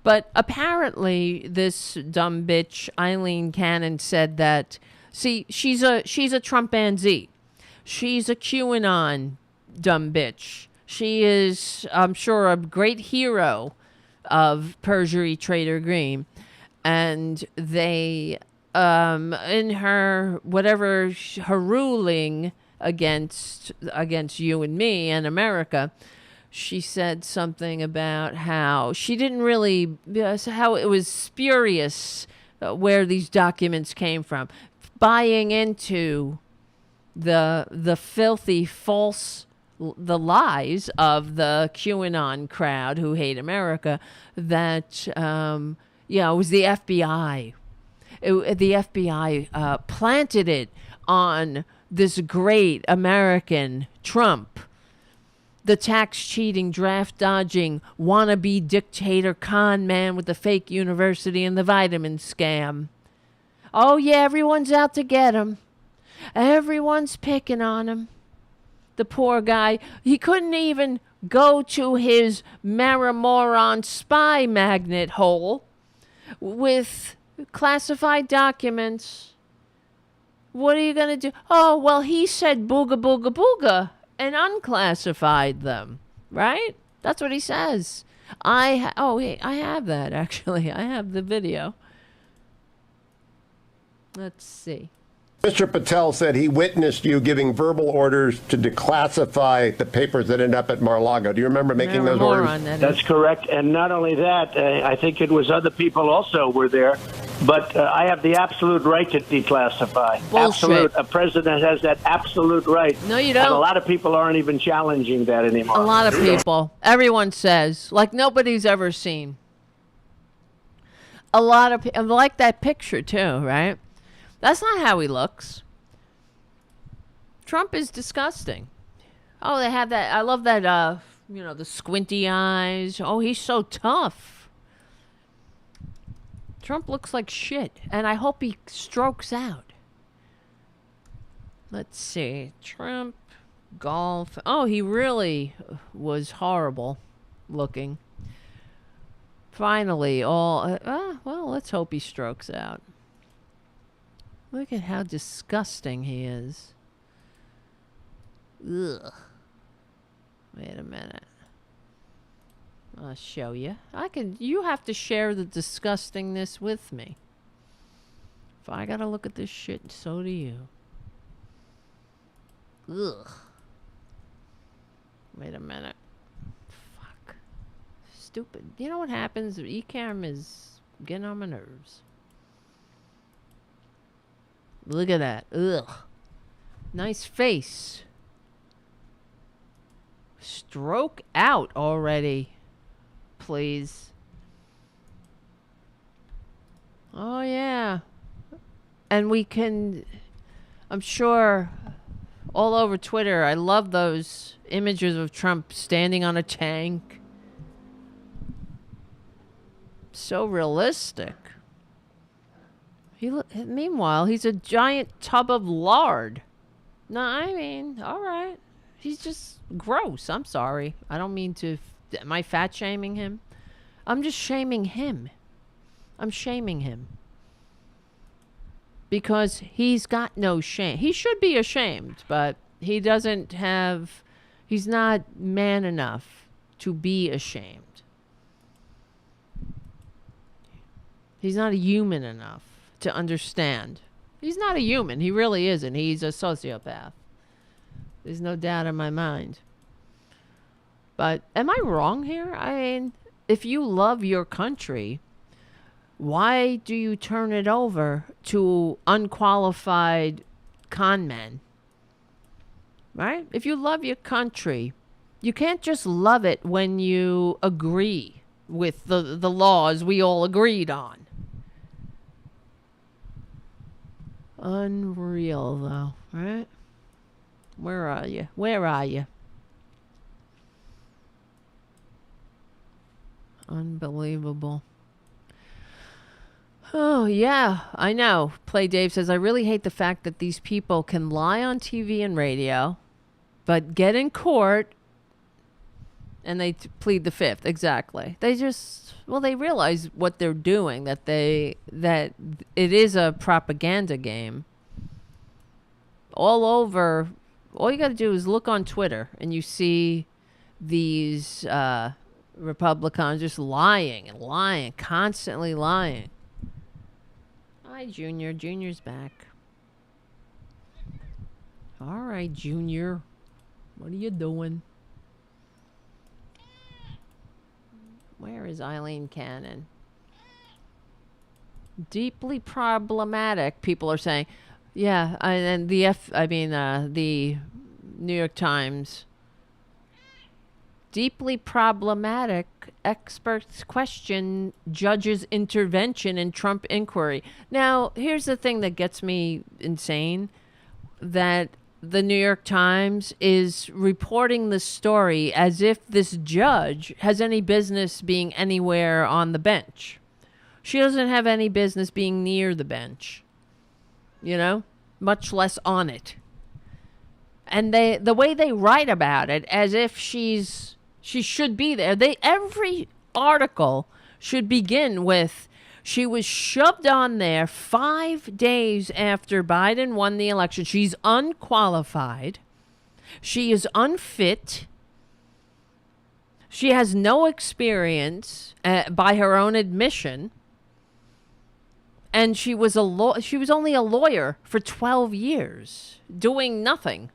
But apparently this dumb bitch, Aileen Cannon, said that, see, she's a Trumpanzee. She's a QAnon dumb bitch. She is, I'm sure, a great hero of Perjury Traitor Greene. And they, in her, whatever, her ruling against you and me and America, she said something about how she didn't really, how it was spurious where these documents came from. Buying into the filthy, false, the lies of the QAnon crowd who hate America, that, it was the FBI. The FBI planted it on this great American Trump, the tax-cheating, draft-dodging, wannabe dictator con man with the fake university and the vitamin scam. Oh, yeah, everyone's out to get him. Everyone's picking on him. The poor guy, he couldn't even go to his Maramoron spy magnet hole with classified documents. What are you going to do? Oh, well, he said booga, booga, booga and unclassified them, right? That's what he says. I have that, actually. I have the video. Let's see. Mr. Patel said he witnessed you giving verbal orders to declassify the papers that ended up at Mar-a-Lago. Do you remember making those orders? That's correct. And not only that, I think it was other people also were there. But I have the absolute right to declassify. Bullshit. Absolute. A president has that absolute right. No, you don't. And a lot of people aren't even challenging that anymore. A lot of people. Everyone says, like nobody's ever seen. A lot of people, like that picture too, right? That's not how he looks. Trump is disgusting. Oh, they have that. I love that, the squinty eyes. Oh, he's so tough. Trump looks like shit, and I hope he strokes out. Let's see. Trump, golf. Oh, he really was horrible looking. Finally, let's hope he strokes out. Look at how disgusting he is. Ugh. Wait a minute. I'll show you. You have to share the disgustingness with me. If I gotta look at this shit, so do you. Ugh. Wait a minute. Fuck. Stupid. You know what happens? Ecam is getting on my nerves. Look at that. Ugh. Nice face. Stroke out already. Please. Oh, yeah. And we can... I'm sure all over Twitter, I love those images of Trump standing on a tank. So realistic. Meanwhile, he's a giant tub of lard. No, I mean, all right. He's just gross. I'm sorry. I don't mean to... Am I fat shaming him? I'm just shaming him. I'm shaming him. Because he's got no shame. He should be ashamed, but he doesn't have... He's not man enough to be ashamed. He's not human enough to understand. He's not a human. He really isn't. He's a sociopath. There's no doubt in my mind. But am I wrong here? I mean, if you love your country... Why do you turn it over to unqualified con men? Right? If you love your country, you can't just love it when you agree with the laws we all agreed on. Unreal, though, right? Where are you? Where are you? Unbelievable. Oh, yeah, I know. Play Dave says, I really hate the fact that these people can lie on TV and radio, but get in court and they plead the fifth. Exactly. They just, well, they realize what they're doing, that it is a propaganda game. All over, all you got to do is look on Twitter and you see these Republicans just lying and lying, constantly lying. Hi, Junior. Junior's back. All right, Junior. What are you doing? Where is Aileen Cannon? Deeply problematic, people are saying. Yeah, and the New York Times. Deeply problematic. Experts question judge's intervention in Trump inquiry. Now, here's the thing that gets me insane. That the New York Times is reporting the story as if this judge has any business being anywhere on the bench. She doesn't have any business being near the bench. You know? Much less on it. And the way they write about it, as if she should be there. Every article should begin with, she was shoved on there 5 days after Biden won the election. She's unqualified. She is unfit. She has no experience by her own admission. And she was only a lawyer for 12 years, doing nothing.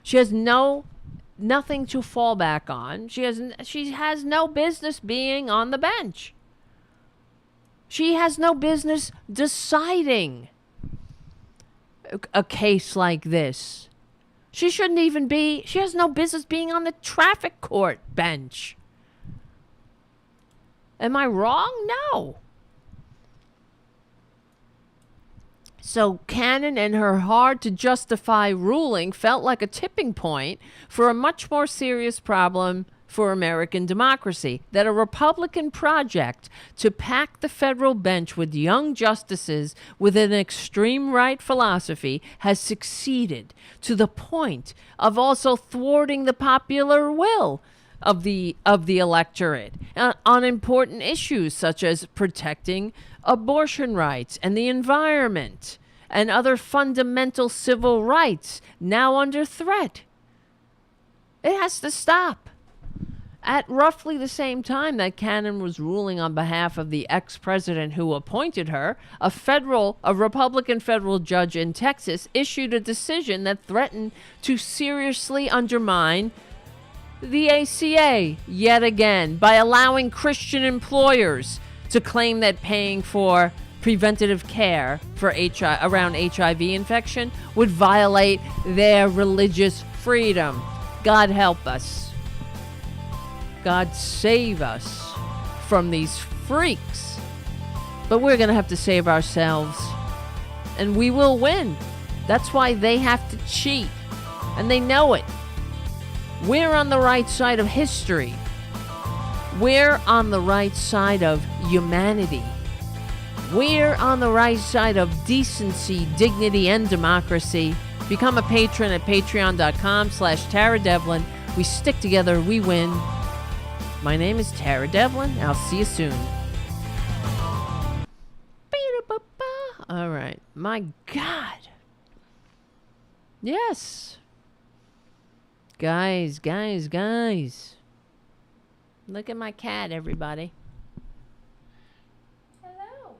She has nothing to fall back on. She has no business being on the bench. She has no business deciding a case like this. She has no business being on the traffic court bench. Am I wrong? No. So Cannon and her hard-to-justify ruling felt like a tipping point for a much more serious problem for American democracy, that a Republican project to pack the federal bench with young justices with an extreme right philosophy has succeeded to the point of also thwarting the popular will of the electorate on important issues such as protecting abortion rights and the environment and other fundamental civil rights now under threat. It has to stop. At roughly the same time that Cannon was ruling on behalf of the ex-president who appointed her, a Republican federal judge in Texas issued a decision that threatened to seriously undermine the ACA yet again by allowing Christian employers to claim that paying for preventative care for around HIV infection would violate their religious freedom. God help us. God save us from these freaks. But we're going to have to save ourselves. And we will win. That's why they have to cheat. And they know it. We're on the right side of history. We're on the right side of humanity. We're on the right side of decency, dignity, and democracy. Become a patron at patreon.com/Tara Devlin. We stick together, we win. My name is Tara Devlin. I'll see you soon. All right. My God. Yes. Guys. Look at my cat, everybody. Hello.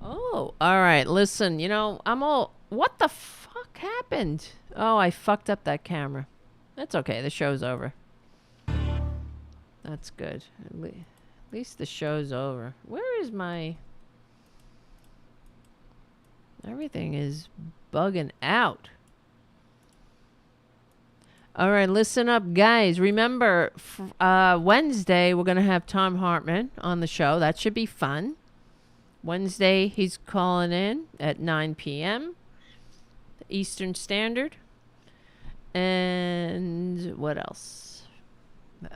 Oh, all right. Listen, what the fuck happened? Oh, I fucked up that camera. That's okay. The show's over. That's good. At least the show's over. Where is my... Everything is bugging out. All right, listen up, guys. Remember, Wednesday, we're going to have Tom Hartman on the show. That should be fun. Wednesday, he's calling in at 9 p.m. Eastern Standard. And what else?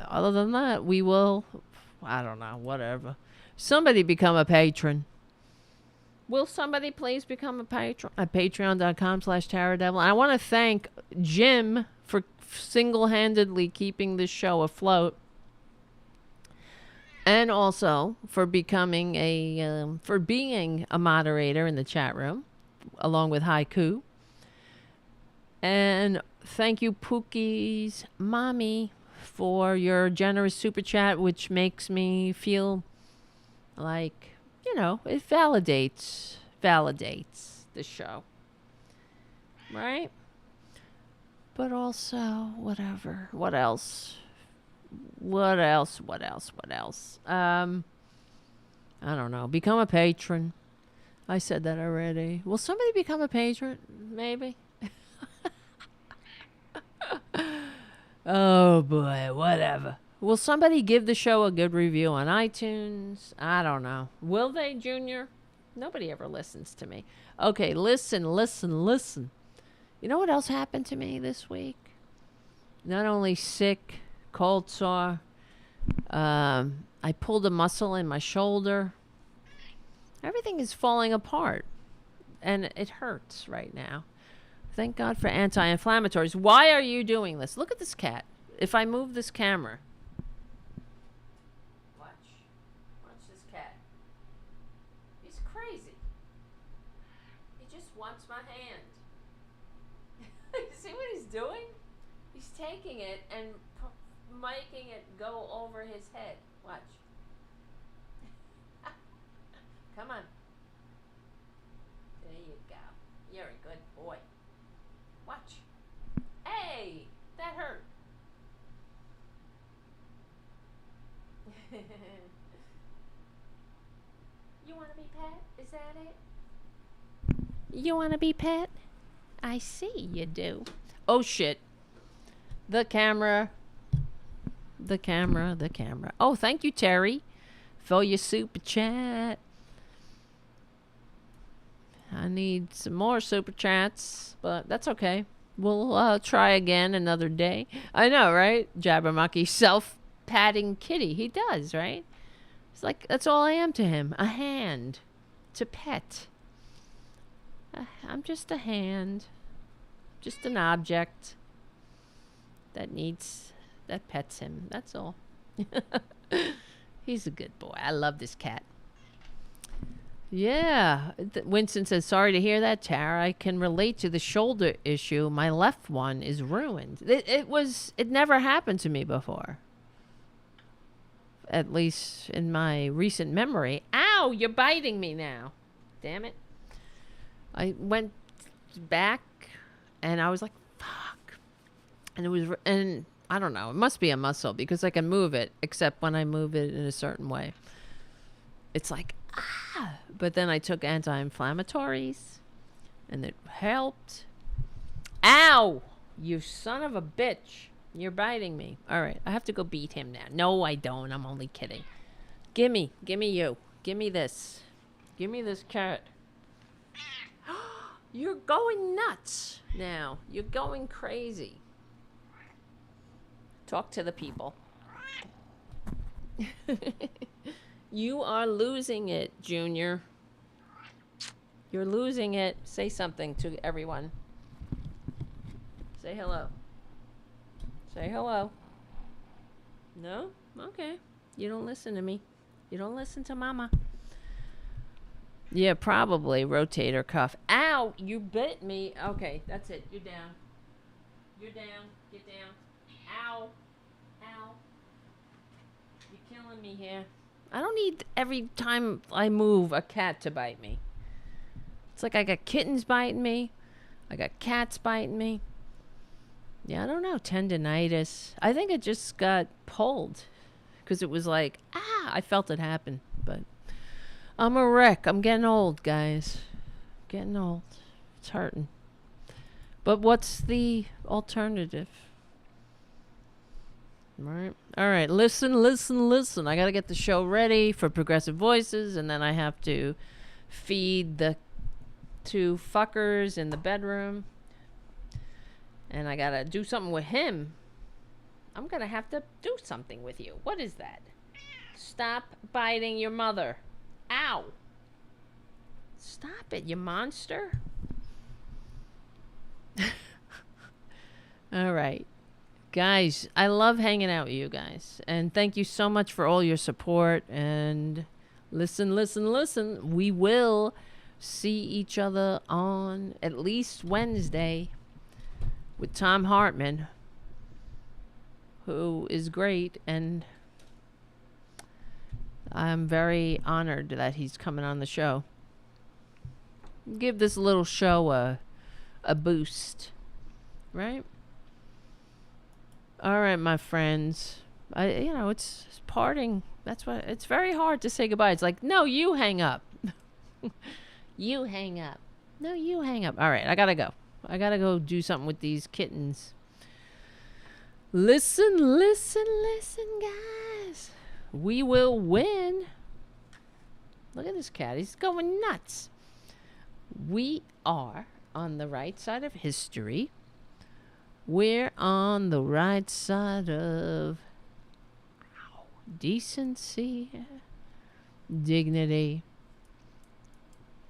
Other than that, we will, I don't know, whatever. Somebody become a patron. Will somebody please become a patron at patreon.com/Tara Devlin? I want to thank Jim for single-handedly keeping this show afloat, and also for becoming for being a moderator in the chat room, along with Haiku. And thank you, Pookie's mommy, for your generous super chat, which makes me feel like, it validates the show, right? But also, whatever. What else? I don't know. Become a patron. I said that already. Will somebody become a patron? Maybe. Oh boy, whatever. Will somebody give the show a good review on iTunes? I don't know. Will they, Junior? Nobody ever listens to me. Okay, listen. You know what else happened to me this week? Not only sick, cold sore, I pulled a muscle in my shoulder. Everything is falling apart, and it hurts right now. Thank God for anti-inflammatories. Why are you doing this? Look at this cat. If I move this camera. Watch this cat. He's crazy. He just wants my hand. You see what he's doing? He's taking it and making it go over his head. Watch. Come on. There you go. You're a good boy. Watch. Hey, that hurt. You want to be pet? Is that it? You want to be pet? I see you do. Oh, shit. The camera. Oh, thank you, Terry, for your super chat. I need some more super chats, but that's okay. We'll try again another day. I know, right? Jabbermucky, self-patting kitty. He does, right? It's like, that's all I am to him. A hand to pet. I'm just a hand. Just an object that pets him. That's all. He's a good boy. I love this cat. Yeah. Winston says, sorry to hear that, Tara. I can relate to the shoulder issue. My left one is ruined. It never happened to me before. At least in my recent memory. Ow, you're biting me now. Damn it. I went back and I was like, fuck. and I don't know, it must be a muscle because I can move it, except when I move it in a certain way. It's like, but then I took anti-inflammatories and it helped. Ow! You son of a bitch. You're biting me. All right, I have to go beat him now. No, I don't. I'm only kidding. Gimme you. Give me this. Give me this carrot. You're going nuts now. You're going crazy. Talk to the people. You are losing it, Junior. You're losing it. Say something to everyone. Say hello. Say hello. No? Okay. You don't listen to me. You don't listen to Mama. Yeah, probably rotator cuff. Ow! You bit me. Okay, that's it. You're down. You're down. Get down. Ow. Ow. You're killing me here. I don't need every time I move a cat to bite me. It's like I got kittens biting me. I got cats biting me. Yeah, I don't know. Tendinitis. I think it just got pulled. Because it was like, I felt it happen. But I'm a wreck. I'm getting old, guys. Getting old. It's hurting. But what's the alternative? Right. All right. Listen. I got to get the show ready for Progressive Voices. And then I have to feed the two fuckers in the bedroom. And I got to do something with him. I'm going to have to do something with you. What is that? Stop biting your mother. Ow. Stop it, you monster. All right. Guys, I love hanging out with you guys. And thank you so much for all your support. And listen. We will see each other on at least Wednesday with Tom Hartman, who is great, and I'm very honored that he's coming on the show. Give this little show a boost, right? All right, my friends. It's parting. That's why it's very hard to say goodbye. It's like, no, you hang up. You hang up. No, you hang up. All right, I gotta go. I gotta go do something with these kittens. Listen, guys. We will win. Look at this cat. He's going nuts. We are on the right side of history. We're on the right side of decency, dignity.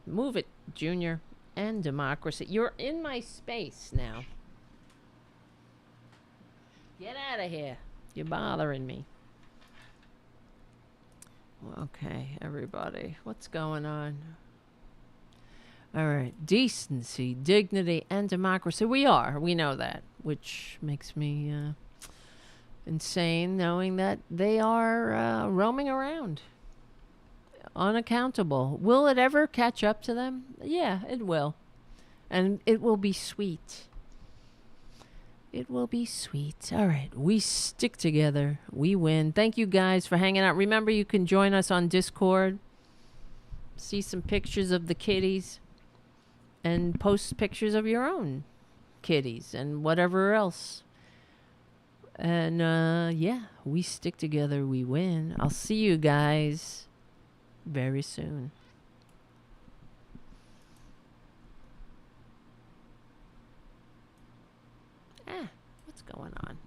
Move it, Junior. And democracy. You're in my space now. Get out of here. You're bothering me. Okay, everybody. What's going on? All right. Decency, dignity, and democracy. We know that. Which makes me insane knowing that they are roaming around. Unaccountable. Will it ever catch up to them? Yeah, it will. And it will be sweet. It will be sweet. All right. We stick together. We win. Thank you guys for hanging out. Remember, you can join us on Discord. See some pictures of the kitties. And post pictures of your own kitties and whatever else. And, yeah, we stick together. We win. I'll see you guys very soon. What's going on?